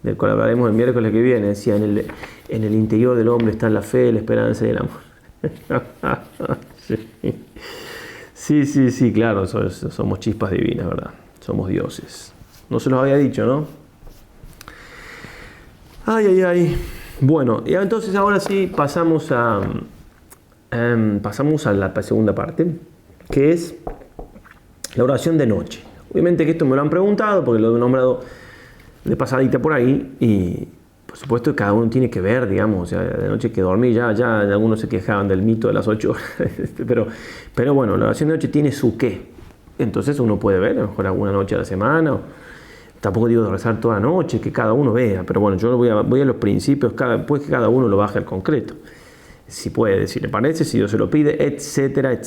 Speaker 1: del cual hablaremos el miércoles que viene. Decía, en el interior del hombre está la fe, la esperanza y el amor. Sí, claro, somos chispas divinas, ¿verdad? Somos dioses. No se los había dicho, ¿no? Ay. Bueno, y entonces ahora sí pasamos a la segunda parte, que es la oración de noche. Obviamente que esto me lo han preguntado porque lo he nombrado de pasadita por ahí, y por supuesto cada uno tiene que ver, digamos, o sea, de noche que dormir, ya algunos se quejaban del mito de las 8 horas, pero bueno, la oración de noche tiene su qué. Entonces uno puede ver, a lo mejor alguna noche a la semana, tampoco digo de rezar toda la noche, que cada uno vea, pero bueno, yo voy a los principios, después que cada uno lo baje al concreto. Si puede, si le parece, si Dios se lo pide, etcétera.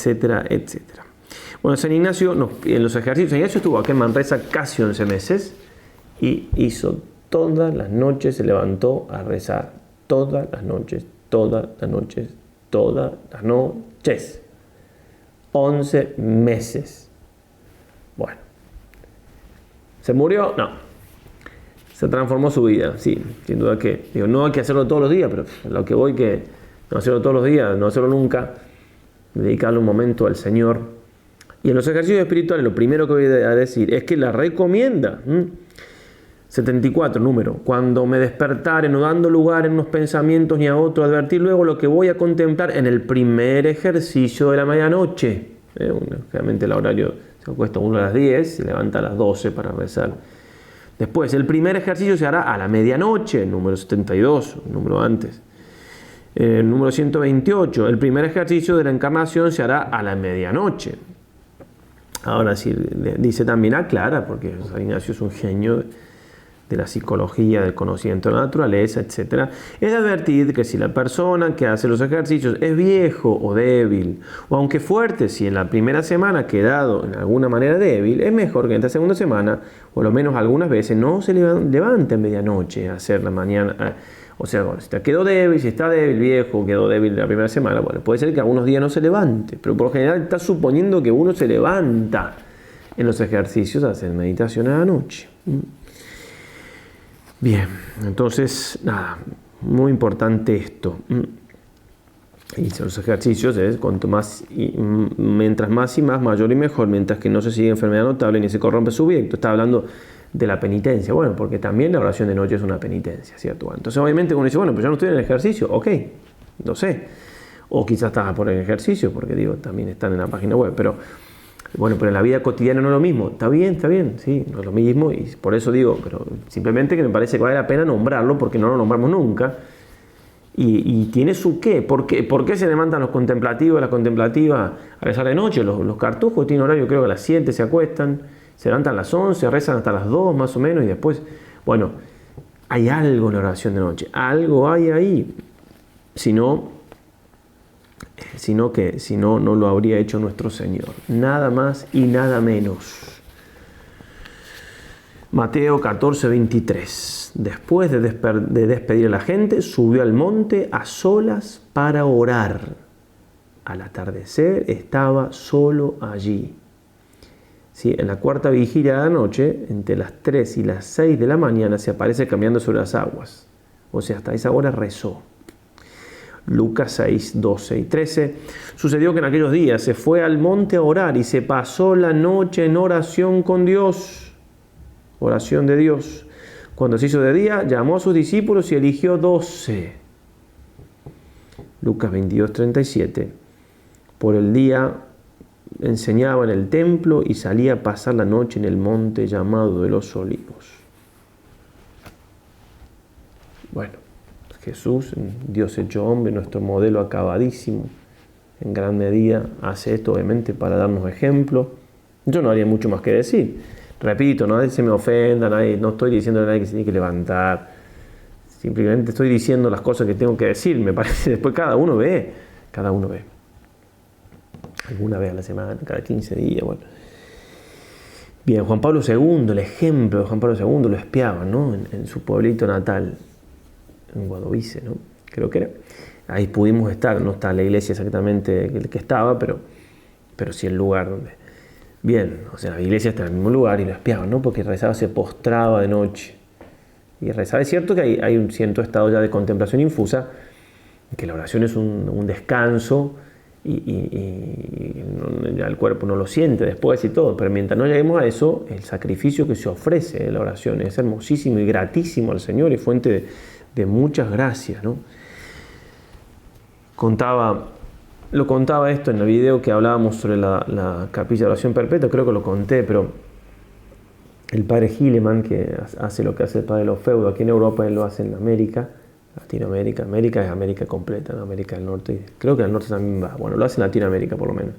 Speaker 1: Bueno, San Ignacio, en los ejercicios, San Ignacio estuvo aquí en Manresa casi 11 meses y hizo todas las noches, se levantó a rezar, todas las noches. 11 meses. Bueno. ¿Se murió? No. Se transformó su vida, sí, sin duda que. No hay que hacerlo todos los días, pero lo que voy que no hacerlo todos los días, no hacerlo nunca, dedicarle un momento al Señor. Y en los ejercicios espirituales, lo primero que voy a decir es que la recomienda. 74, número. Cuando me despertare, no dando lugar en unos pensamientos ni a otro, advertir luego lo que voy a contemplar en el primer ejercicio de la medianoche. Generalmente el horario se acuesta uno a las 10, se levanta a las 12 para rezar. Después, el primer ejercicio se hará a la medianoche, número 72, número antes. Número 128, el primer ejercicio de la encarnación se hará a la medianoche. Ahora sí, dice también, aclara, porque San Ignacio es un genio de la psicología, del conocimiento de la naturaleza, etc. Es de advertir que si la persona que hace los ejercicios es viejo o débil, o aunque fuerte, si en la primera semana ha quedado en alguna manera débil, es mejor que en esta segunda semana, o lo menos algunas veces, no se levante a medianoche a hacer la mañana. O sea, bueno, si quedó débil, si está débil, viejo, quedó débil la primera semana, bueno, puede ser que algunos días no se levante, pero por lo general está suponiendo que uno se levanta en los ejercicios a hacer meditación a la noche. Bien, entonces, nada, muy importante esto. Y los ejercicios es cuanto más, mientras más y más, mayor y mejor, mientras que no se sigue enfermedad notable ni se corrompe su bien. Está hablando de la penitencia. Bueno, porque también la oración de noche es una penitencia, ¿cierto? Entonces, obviamente, uno dice, bueno, pues ya no estoy en el ejercicio. Ok, no sé. O quizás estás por el ejercicio, porque digo, también están en la página web, pero bueno, pero en la vida cotidiana no es lo mismo. Está bien, sí, no es lo mismo, y por eso digo, pero simplemente que me parece que vale la pena nombrarlo, porque no lo nombramos nunca, y tiene su qué. ¿Por qué se levantan los contemplativos, las contemplativas a rezar de noche? Los cartujos tienen horario, creo que a las 7 se acuestan, se levantan a las 11, rezan hasta las 2 más o menos, y después, bueno, hay algo en la oración de noche, algo hay ahí, si no, no lo habría hecho nuestro Señor. Nada más y nada menos. Mateo 14, 23. Después de despedir a la gente, subió al monte a solas para orar. Al atardecer estaba solo allí. ¿Sí? En la cuarta vigilia de la noche, entre las 3 y las 6 de la mañana, se aparece caminando sobre las aguas. O sea, hasta esa hora rezó. Lucas 6, 12 y 13. Sucedió que en aquellos días se fue al monte a orar y se pasó la noche en oración con Dios. Oración de Dios. Cuando se hizo de día, llamó a sus discípulos y eligió 12. Lucas 22, 37. Por el día enseñaba en el templo y salía a pasar la noche en el monte llamado de los Olivos. Bueno, Jesús, Dios hecho hombre, nuestro modelo acabadísimo, en gran medida hace esto obviamente para darnos ejemplo. Yo no haría mucho más que decir. Repito, nadie se me ofenda, no estoy diciendo a nadie que se tiene que levantar. Simplemente estoy diciendo las cosas que tengo que decir. Me parece, después cada uno ve. Alguna vez a la semana, cada 15 días, bueno. Bien, Juan Pablo II, el ejemplo de Juan Pablo II lo espiaban, ¿no? En su pueblito natal, en Guadovice, ¿no? Creo que era. Ahí pudimos estar, no está la iglesia exactamente el que estaba, pero sí el lugar donde... Bien, o sea, la iglesia está en el mismo lugar y lo espiaban, ¿no? Porque rezaba, se postraba de noche. Y rezaba, es cierto que hay un cierto estado ya de contemplación infusa, que la oración es un descanso y ya el cuerpo no lo siente después y todo, pero mientras no lleguemos a eso, el sacrificio que se ofrece en la oración es hermosísimo y gratísimo al Señor y fuente de muchas gracias, ¿no? Lo contaba esto en el video que hablábamos sobre la capilla de oración perpetua, creo que lo conté, pero el padre Hilleman, que hace lo que hace el padre Lofeudo aquí en Europa, él lo hace en América, Latinoamérica. América es América completa, ¿no? América del Norte, creo que al norte también va, bueno, lo hace en Latinoamérica por lo menos.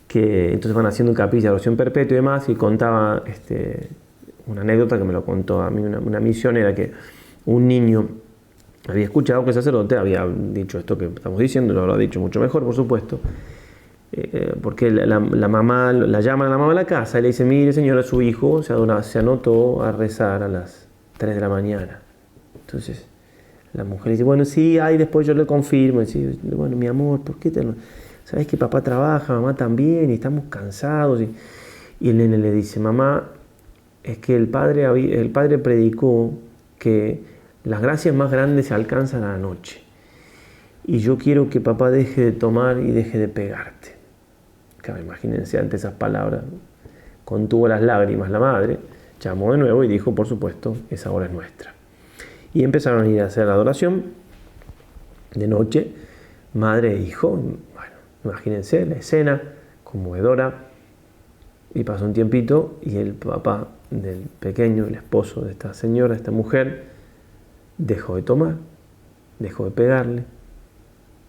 Speaker 1: Que entonces van haciendo capilla de oración perpetua y demás, y contaba una anécdota que me lo contó a mí una misionera, que un niño había escuchado que el sacerdote había dicho esto que estamos diciendo, lo habrá dicho mucho mejor, por supuesto, porque la mamá, la llama a la mamá de la casa y le dice, mire señora, su hijo se anotó a rezar a las 3 de la mañana. Entonces la mujer dice, bueno, sí, después yo le confirmo. Y dice, bueno, mi amor, ¿por qué sabes que papá trabaja, mamá también, y estamos cansados? Y el nene le dice, mamá, es que el padre predicó que las gracias más grandes se alcanzan a la noche. Y yo quiero que papá deje de tomar y deje de pegarte. Claro, imagínense ante esas palabras. Contuvo las lágrimas la madre, llamó de nuevo y dijo, por supuesto, esa hora es nuestra. Y empezaron a ir a hacer la adoración de noche, madre e hijo. Bueno, imagínense la escena conmovedora. Y pasó un tiempito y el papá del pequeño, el esposo de esta señora, esta mujer, dejó de tomar, dejó de pegarle,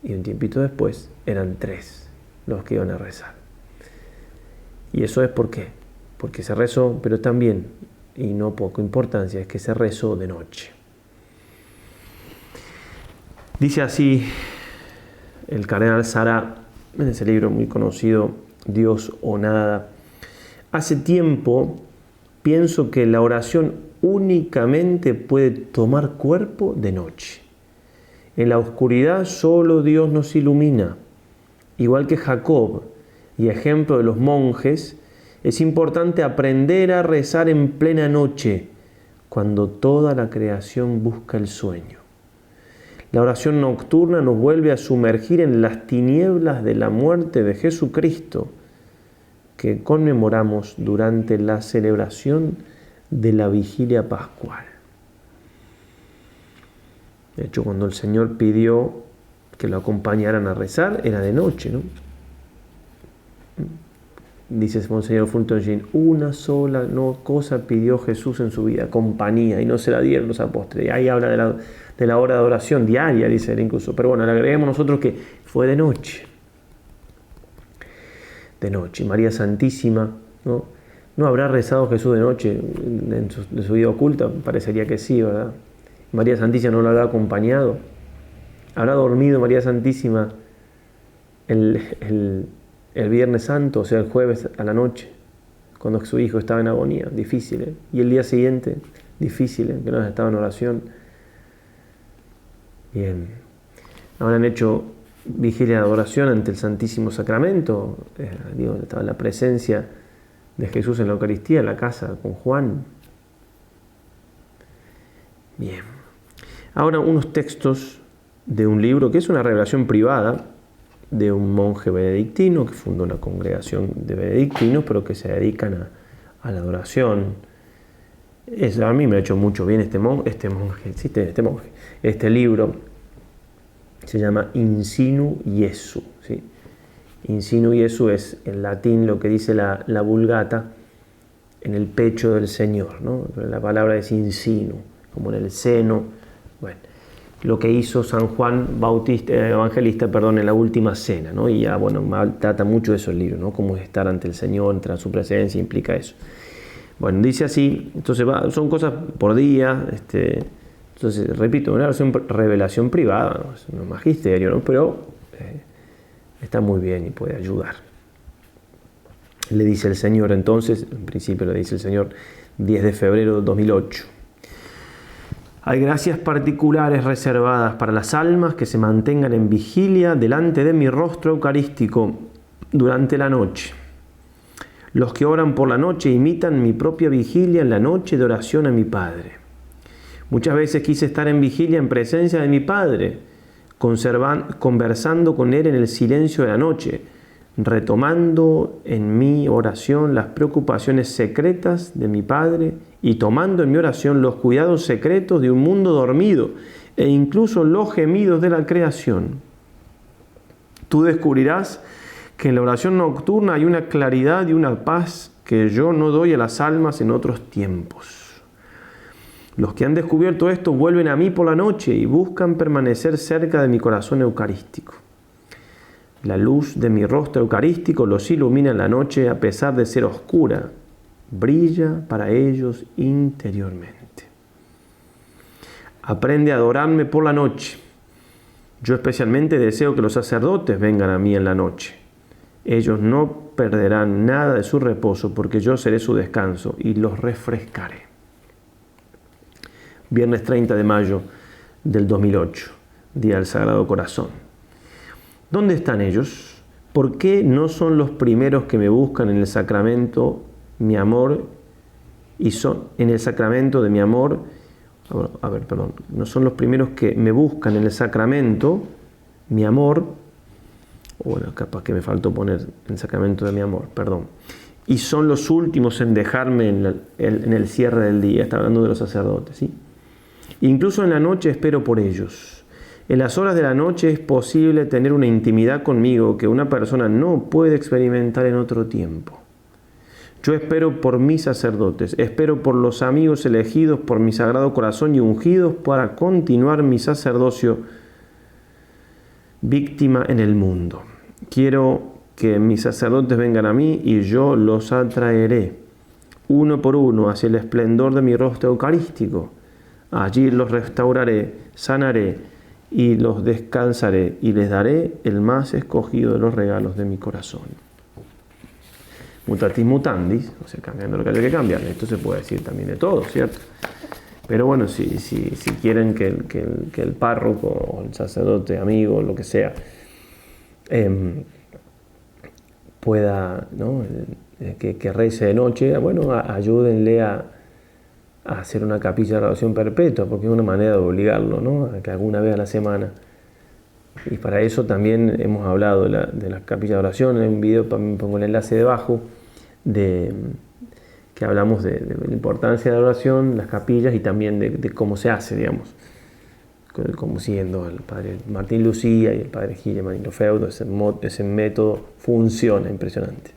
Speaker 1: y un tiempito después eran 3 los que iban a rezar. Y eso es ¿por qué? Porque se rezó, pero también, y no poco importancia, es que se rezó de noche. Dice así el cardenal Sará, en ese libro muy conocido, Dios o Nada: hace tiempo pienso que la oración únicamente puede tomar cuerpo de noche. En la oscuridad solo Dios nos ilumina. Igual que Jacob y ejemplo de los monjes, es importante aprender a rezar en plena noche, cuando toda la creación busca el sueño. La oración nocturna nos vuelve a sumergir en las tinieblas de la muerte de Jesucristo, que conmemoramos durante la celebración de la vigilia pascual. De hecho, cuando el Señor pidió que lo acompañaran a rezar, era de noche, ¿no? Dice Monseñor Fulton, una sola cosa pidió Jesús en su vida, compañía, y no se la dieron los apóstoles. Y ahí habla de la hora de oración diaria, dice él incluso. Pero bueno, le agreguemos nosotros que fue de noche. De noche. María Santísima, ¿no habrá rezado Jesús de noche en su vida oculta? Parecería que sí, ¿verdad? María Santísima no lo habrá acompañado. ¿Habrá dormido María Santísima el Viernes Santo, o sea, el jueves a la noche, cuando su hijo estaba en agonía? Difícil, ¿eh? Y el día siguiente, difícil, que no estaba en oración. Bien. Habrán hecho vigilia de adoración ante el Santísimo Sacramento. Estaba la presencia de Jesús en la Eucaristía, en la casa con Juan. Bien. Ahora unos textos de un libro que es una revelación privada de un monje benedictino que fundó una congregación de benedictinos, pero que se dedican a la adoración. A mí me ha hecho mucho bien este monje. Este libro se llama In Sinu Iesu, ¿sí? Insinui Jesu es en latín lo que dice la Vulgata, en el pecho del Señor, ¿no? La palabra es insinu, como en el seno. Bueno, lo que hizo San Juan Evangelista, en la última cena, ¿no? Y ya, bueno, trata mucho de eso el libro, ¿no? Cómo es estar ante el Señor, entrar a su presencia, implica eso. Bueno, dice así, entonces son cosas por día, entonces, repito, una revelación privada, ¿no? Es un magisterio, ¿no? Pero está muy bien y puede ayudar. Le dice el Señor entonces, en principio le dice el Señor, 10 de febrero de 2008. Hay gracias particulares reservadas para las almas que se mantengan en vigilia delante de mi rostro eucarístico durante la noche. Los que oran por la noche imitan mi propia vigilia en la noche de oración a mi Padre. Muchas veces quise estar en vigilia en presencia de mi Padre, conversando con Él en el silencio de la noche, retomando en mi oración las preocupaciones secretas de mi Padre y tomando en mi oración los cuidados secretos de un mundo dormido e incluso los gemidos de la creación. Tú descubrirás que en la oración nocturna hay una claridad y una paz que yo no doy a las almas en otros tiempos. Los que han descubierto esto vuelven a mí por la noche y buscan permanecer cerca de mi corazón eucarístico. La luz de mi rostro eucarístico los ilumina en la noche a pesar de ser oscura. Brilla para ellos interiormente. Aprende a adorarme por la noche. Yo especialmente deseo que los sacerdotes vengan a mí en la noche. Ellos no perderán nada de su reposo porque yo seré su descanso y los refrescaré. Viernes 30 de mayo del 2008, Día del Sagrado Corazón. ¿Dónde están ellos? ¿Por qué no son los primeros que me buscan en el sacramento mi amor y son en el sacramento de mi amor? No son los primeros que me buscan en el sacramento mi amor. Bueno, capaz que me faltó poner el sacramento de mi amor, perdón. Y son los últimos en dejarme en el cierre del día. Está hablando de los sacerdotes, ¿sí? Incluso en la noche espero por ellos. En las horas de la noche es posible tener una intimidad conmigo que una persona no puede experimentar en otro tiempo. Yo espero por mis sacerdotes, espero por los amigos elegidos por mi Sagrado Corazón y ungidos para continuar mi sacerdocio víctima en el mundo. Quiero que mis sacerdotes vengan a mí y yo los atraeré, uno por uno, hacia el esplendor de mi rostro eucarístico. Allí los restauraré, sanaré y los descansaré y les daré el más escogido de los regalos de mi corazón. Mutatis mutandis, o sea, cambiando lo que haya que cambiar. Esto se puede decir también de todo, ¿cierto? Pero bueno, si quieren que el párroco o el sacerdote, amigo, lo que sea, pueda, ¿no? que rece de noche, bueno, ayúdenle a hacer una capilla de oración perpetua, porque es una manera de obligarlo, ¿no? A que alguna vez a la semana. Y para eso también hemos hablado de la capilla de oración. En un video también pongo el enlace debajo, que hablamos de la importancia de la oración, las capillas y también de cómo se hace, digamos. Como siguiendo al padre Martín Lucía y el padre Gilles Feudo, ese método funciona, impresionante.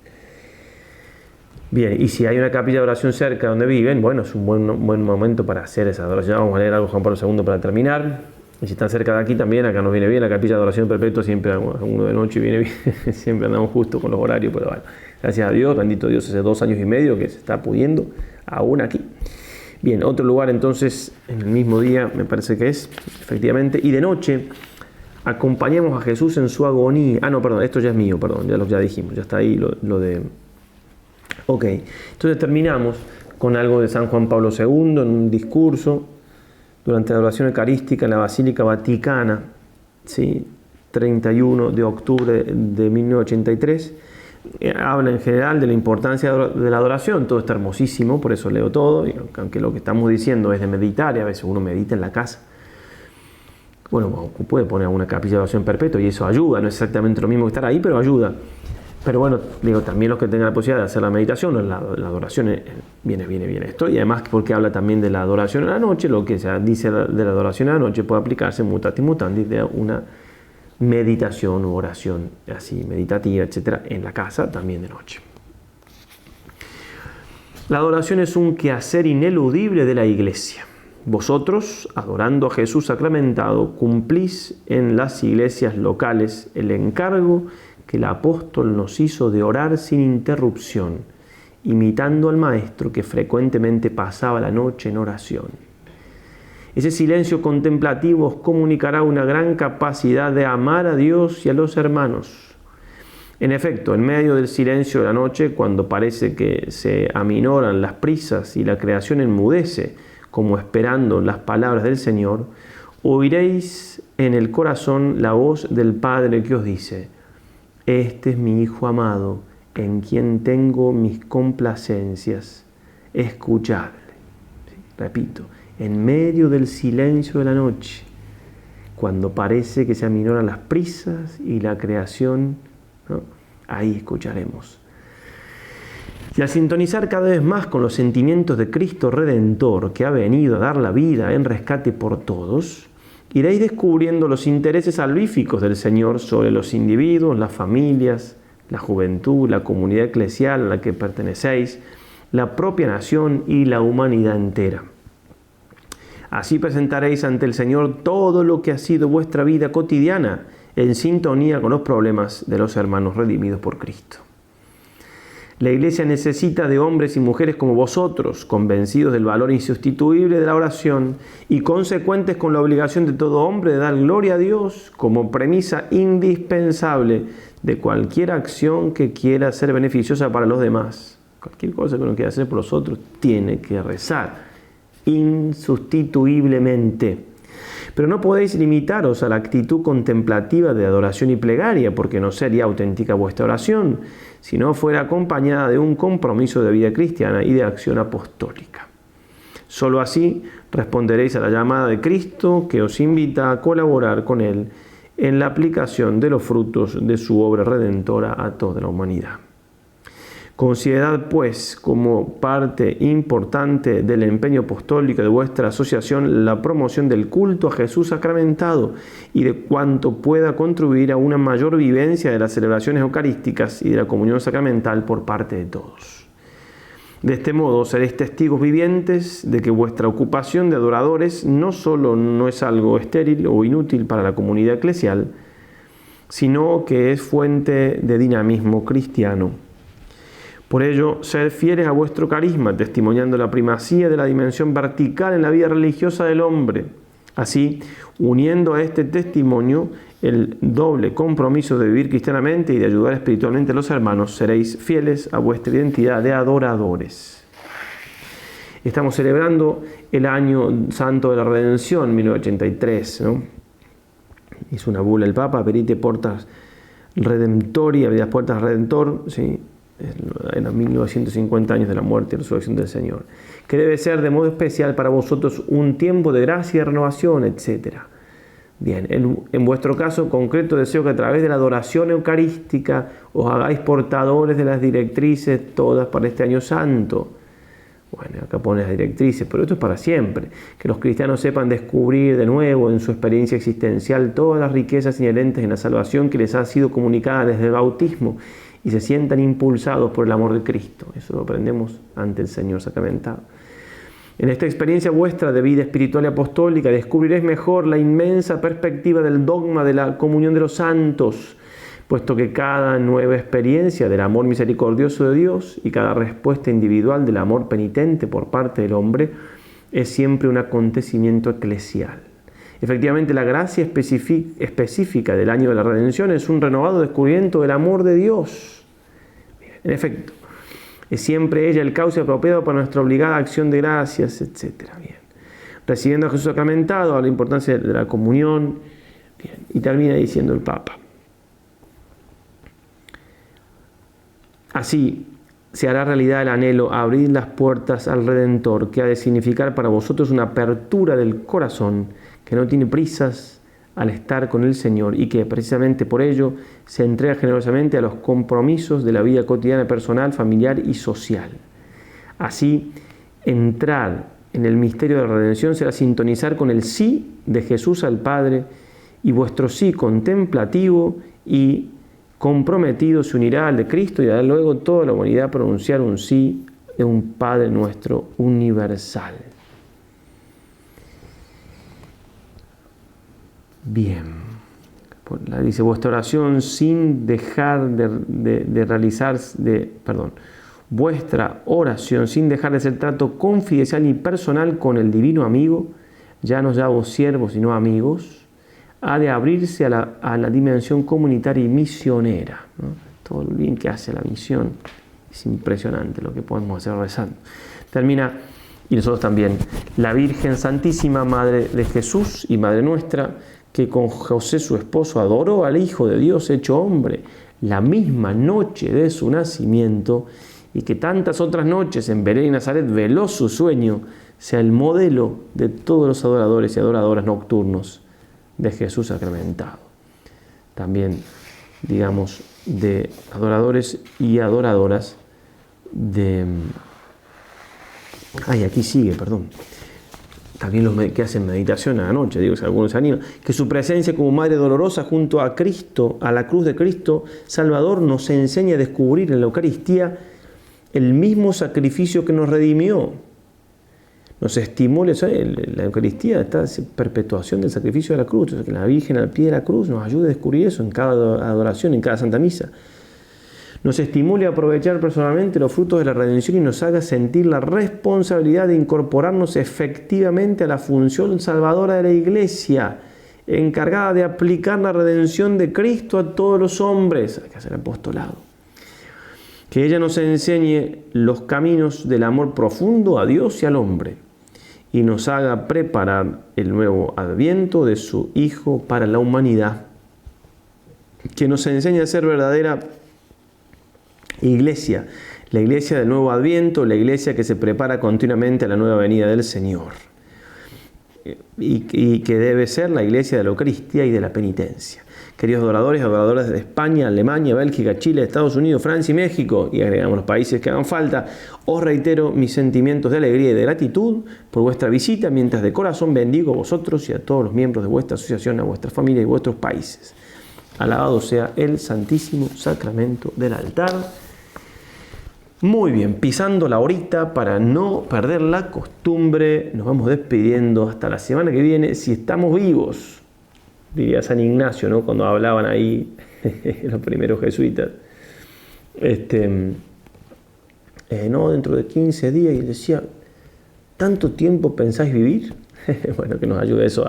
Speaker 1: Bien, y si hay una capilla de oración cerca donde viven, bueno, es un buen momento para hacer esa adoración. Vamos a leer algo de Juan Pablo II para terminar. Y si están cerca de aquí también, acá nos viene bien la capilla de oración perpetua, siempre uno de noche viene bien, siempre andamos justo con los horarios, pero bueno, gracias a Dios, bendito Dios, hace 2 años y medio que se está pudiendo aún aquí. Bien, otro lugar entonces, en el mismo día, me parece que es, efectivamente, y de noche, acompañemos a Jesús en su agonía. Ah, no, perdón, esto ya es mío, perdón, ya dijimos, ya está ahí lo de... Ok, entonces terminamos con algo de San Juan Pablo II en un discurso durante la adoración eucarística en la Basílica Vaticana, ¿sí? 31 de octubre de 1983. Habla en general de la importancia de la adoración, todo está hermosísimo, por eso leo todo, y aunque lo que estamos diciendo es de meditar, y a veces uno medita en la casa. Bueno, puede poner una capilla de oración perpetua y eso ayuda, no es exactamente lo mismo que estar ahí, pero ayuda. Pero bueno, digo, también los que tengan la posibilidad de hacer la meditación, la adoración, viene esto. Y además porque habla también de la adoración a la noche, lo que se dice de la adoración a la noche puede aplicarse mutatis mutandis de meditación u oración así meditativa, etcétera, en la casa también de noche. La adoración es un quehacer ineludible de la Iglesia. Vosotros, adorando a Jesús sacramentado, cumplís en las iglesias locales el encargo que el apóstol nos hizo de orar sin interrupción, imitando al Maestro que frecuentemente pasaba la noche en oración. Ese silencio contemplativo os comunicará una gran capacidad de amar a Dios y a los hermanos. En efecto, en medio del silencio de la noche, cuando parece que se aminoran las prisas y la creación enmudece, como esperando las palabras del Señor, oiréis en el corazón la voz del Padre que os dice: este es mi Hijo amado, en quien tengo mis complacencias, escuchadle. ¿Sí? Repito, en medio del silencio de la noche, cuando parece que se aminoran las prisas y la creación, ¿no? Ahí escucharemos. Y al sintonizar cada vez más con los sentimientos de Cristo Redentor, que ha venido a dar la vida en rescate por todos, iréis descubriendo los intereses salvíficos del Señor sobre los individuos, las familias, la juventud, la comunidad eclesial a la que pertenecéis, la propia nación y la humanidad entera. Así presentaréis ante el Señor todo lo que ha sido vuestra vida cotidiana, en sintonía con los problemas de los hermanos redimidos por Cristo. La Iglesia necesita de hombres y mujeres como vosotros, convencidos del valor insustituible de la oración y consecuentes con la obligación de todo hombre de dar gloria a Dios como premisa indispensable de cualquier acción que quiera ser beneficiosa para los demás. Cualquier cosa que uno quiera hacer por los otros, tiene que rezar insustituiblemente. Pero no podéis limitaros a la actitud contemplativa de adoración y plegaria, porque no sería auténtica vuestra oración, si no fuera acompañada de un compromiso de vida cristiana y de acción apostólica. Solo así responderéis a la llamada de Cristo, que os invita a colaborar con Él en la aplicación de los frutos de su obra redentora a toda la humanidad. Considerad, pues, como parte importante del empeño apostólico de vuestra asociación la promoción del culto a Jesús sacramentado y de cuanto pueda contribuir a una mayor vivencia de las celebraciones eucarísticas y de la comunión sacramental por parte de todos. De este modo seréis testigos vivientes de que vuestra ocupación de adoradores no solo no es algo estéril o inútil para la comunidad eclesial, sino que es fuente de dinamismo cristiano. Por ello, sed fieles a vuestro carisma, testimoniando la primacía de la dimensión vertical en la vida religiosa del hombre. Así, uniendo a este testimonio el doble compromiso de vivir cristianamente y de ayudar espiritualmente a los hermanos, seréis fieles a vuestra identidad de adoradores. Estamos celebrando el año santo de la Redención, 1983, ¿no? Hizo una bula el Papa, Aperite Portas Redemptori, abrid las puertas Redentor, ¿sí? En los 1950 años de la muerte y resurrección del Señor, que debe ser de modo especial para vosotros un tiempo de gracia y renovación, etc. Bien, en vuestro caso concreto deseo que a través de la adoración eucarística os hagáis portadores de las directrices todas para este año santo. Bueno, acá pone las directrices, pero esto es para siempre. Que los cristianos sepan descubrir de nuevo en su experiencia existencial todas las riquezas inherentes en la salvación que les ha sido comunicada desde el bautismo y se sientan impulsados por el amor de Cristo. Eso lo aprendemos ante el Señor sacramentado. En esta experiencia vuestra de vida espiritual y apostólica descubriréis mejor la inmensa perspectiva del dogma de la comunión de los santos, puesto que cada nueva experiencia del amor misericordioso de Dios y cada respuesta individual del amor penitente por parte del hombre es siempre un acontecimiento eclesial. Efectivamente, la gracia específica del año de la redención es un renovado descubrimiento del amor de Dios. En efecto, es siempre ella el cauce apropiado para nuestra obligada acción de gracias, etc. Bien. Recibiendo a Jesús sacramentado, a la importancia de la comunión. Bien. Y termina diciendo el Papa: así se hará realidad el anhelo a abrir las puertas al Redentor, que ha de significar para vosotros una apertura del corazón que no tiene prisas al estar con el Señor y que precisamente por ello se entrega generosamente a los compromisos de la vida cotidiana, personal, familiar y social. Así, entrar en el misterio de la redención será sintonizar con el sí de Jesús al Padre y vuestro sí contemplativo y comprometido se unirá al de Cristo y hará luego toda la humanidad pronunciar un sí de un Padre nuestro universal. Bien. Dice, vuestra oración sin dejar de realizar, vuestra oración sin dejar de ser trato confidencial y personal con el divino amigo, ya no llamo siervos sino amigos, ha de abrirse a la dimensión comunitaria y misionera, ¿no? Todo el bien que hace la misión es impresionante lo que podemos hacer rezando. Termina, y nosotros también, la Virgen Santísima, Madre de Jesús y Madre nuestra, que con José su esposo adoró al Hijo de Dios hecho hombre la misma noche de su nacimiento, y que tantas otras noches en Belén y Nazaret veló su sueño, sea el modelo de todos los adoradores y adoradoras nocturnos de Jesús sacramentado. También, digamos, de adoradores y adoradoras de... aquí sigue, perdón. También los que hacen meditación a la noche, digo, si algunos se animan, que su presencia como Madre dolorosa junto a Cristo, a la cruz de Cristo Salvador, nos enseña a descubrir en la Eucaristía el mismo sacrificio que nos redimió. Nos estimula, la Eucaristía, esta perpetuación del sacrificio de la cruz, que la Virgen al pie de la cruz nos ayude a descubrir eso en cada adoración, en cada Santa Misa. Nos estimule a aprovechar personalmente los frutos de la redención y nos haga sentir la responsabilidad de incorporarnos efectivamente a la función salvadora de la Iglesia, encargada de aplicar la redención de Cristo a todos los hombres. Hay que hacer apostolado. Que ella nos enseñe los caminos del amor profundo a Dios y al hombre y nos haga preparar el nuevo adviento de su Hijo para la humanidad. Que nos enseñe a ser verdadera Iglesia, la Iglesia del nuevo adviento, la Iglesia que se prepara continuamente a la nueva venida del Señor. Y que debe ser la Iglesia de la Eucaristía y de la penitencia. Queridos adoradores y adoradoras de España, Alemania, Bélgica, Chile, Estados Unidos, Francia y México, y agregamos los países que hagan falta, os reitero mis sentimientos de alegría y de gratitud por vuestra visita, mientras de corazón bendigo a vosotros y a todos los miembros de vuestra asociación, a vuestra familia y vuestros países. Alabado sea el Santísimo Sacramento del altar. Muy bien, pisando la horita para no perder la costumbre, nos vamos despidiendo hasta la semana que viene, si estamos vivos, diría San Ignacio, ¿no? Cuando hablaban ahí los primeros jesuitas. No, dentro de 15 días, y decía, ¿tanto tiempo pensáis vivir? Bueno, que nos ayude eso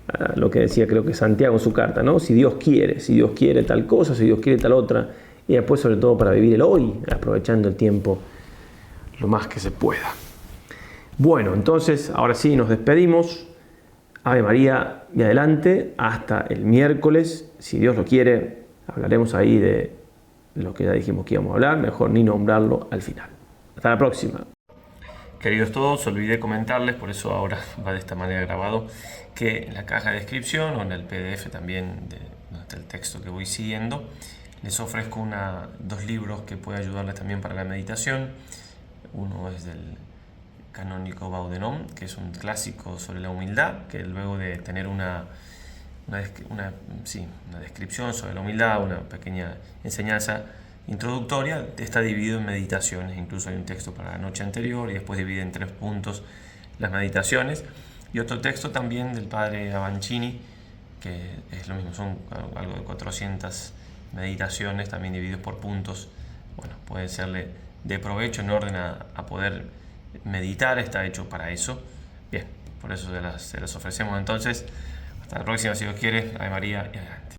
Speaker 1: a lo que decía, creo que Santiago en su carta, ¿no? Si Dios quiere tal cosa, si Dios quiere tal otra. Y después, sobre todo, para vivir el hoy, aprovechando el tiempo lo más que se pueda. Bueno, entonces, ahora sí, nos despedimos. Ave María y adelante. Hasta el miércoles, si Dios lo quiere. Hablaremos ahí de lo que ya dijimos que íbamos a hablar. Mejor ni nombrarlo al final. Hasta la próxima. Queridos todos, olvidé comentarles, por eso ahora va de esta manera grabado, que en la caja de descripción o en el PDF también, donde está el texto que voy siguiendo, les ofrezco dos libros que pueden ayudarles también para la meditación. Uno es del canónico Baudenom, que es un clásico sobre la humildad, que luego de tener una descripción sobre la humildad, una pequeña enseñanza introductoria, está dividido en meditaciones. Incluso hay un texto para la noche anterior y después divide en 3 puntos las meditaciones. Y otro texto también del padre Avancini, que es lo mismo, son algo de 400 meditaciones, también divididos por puntos. Bueno, puede serle de provecho en orden a poder meditar, está hecho para eso. Bien, por eso se las ofrecemos entonces. Hasta la próxima, si Dios quiere. Ave María y adelante.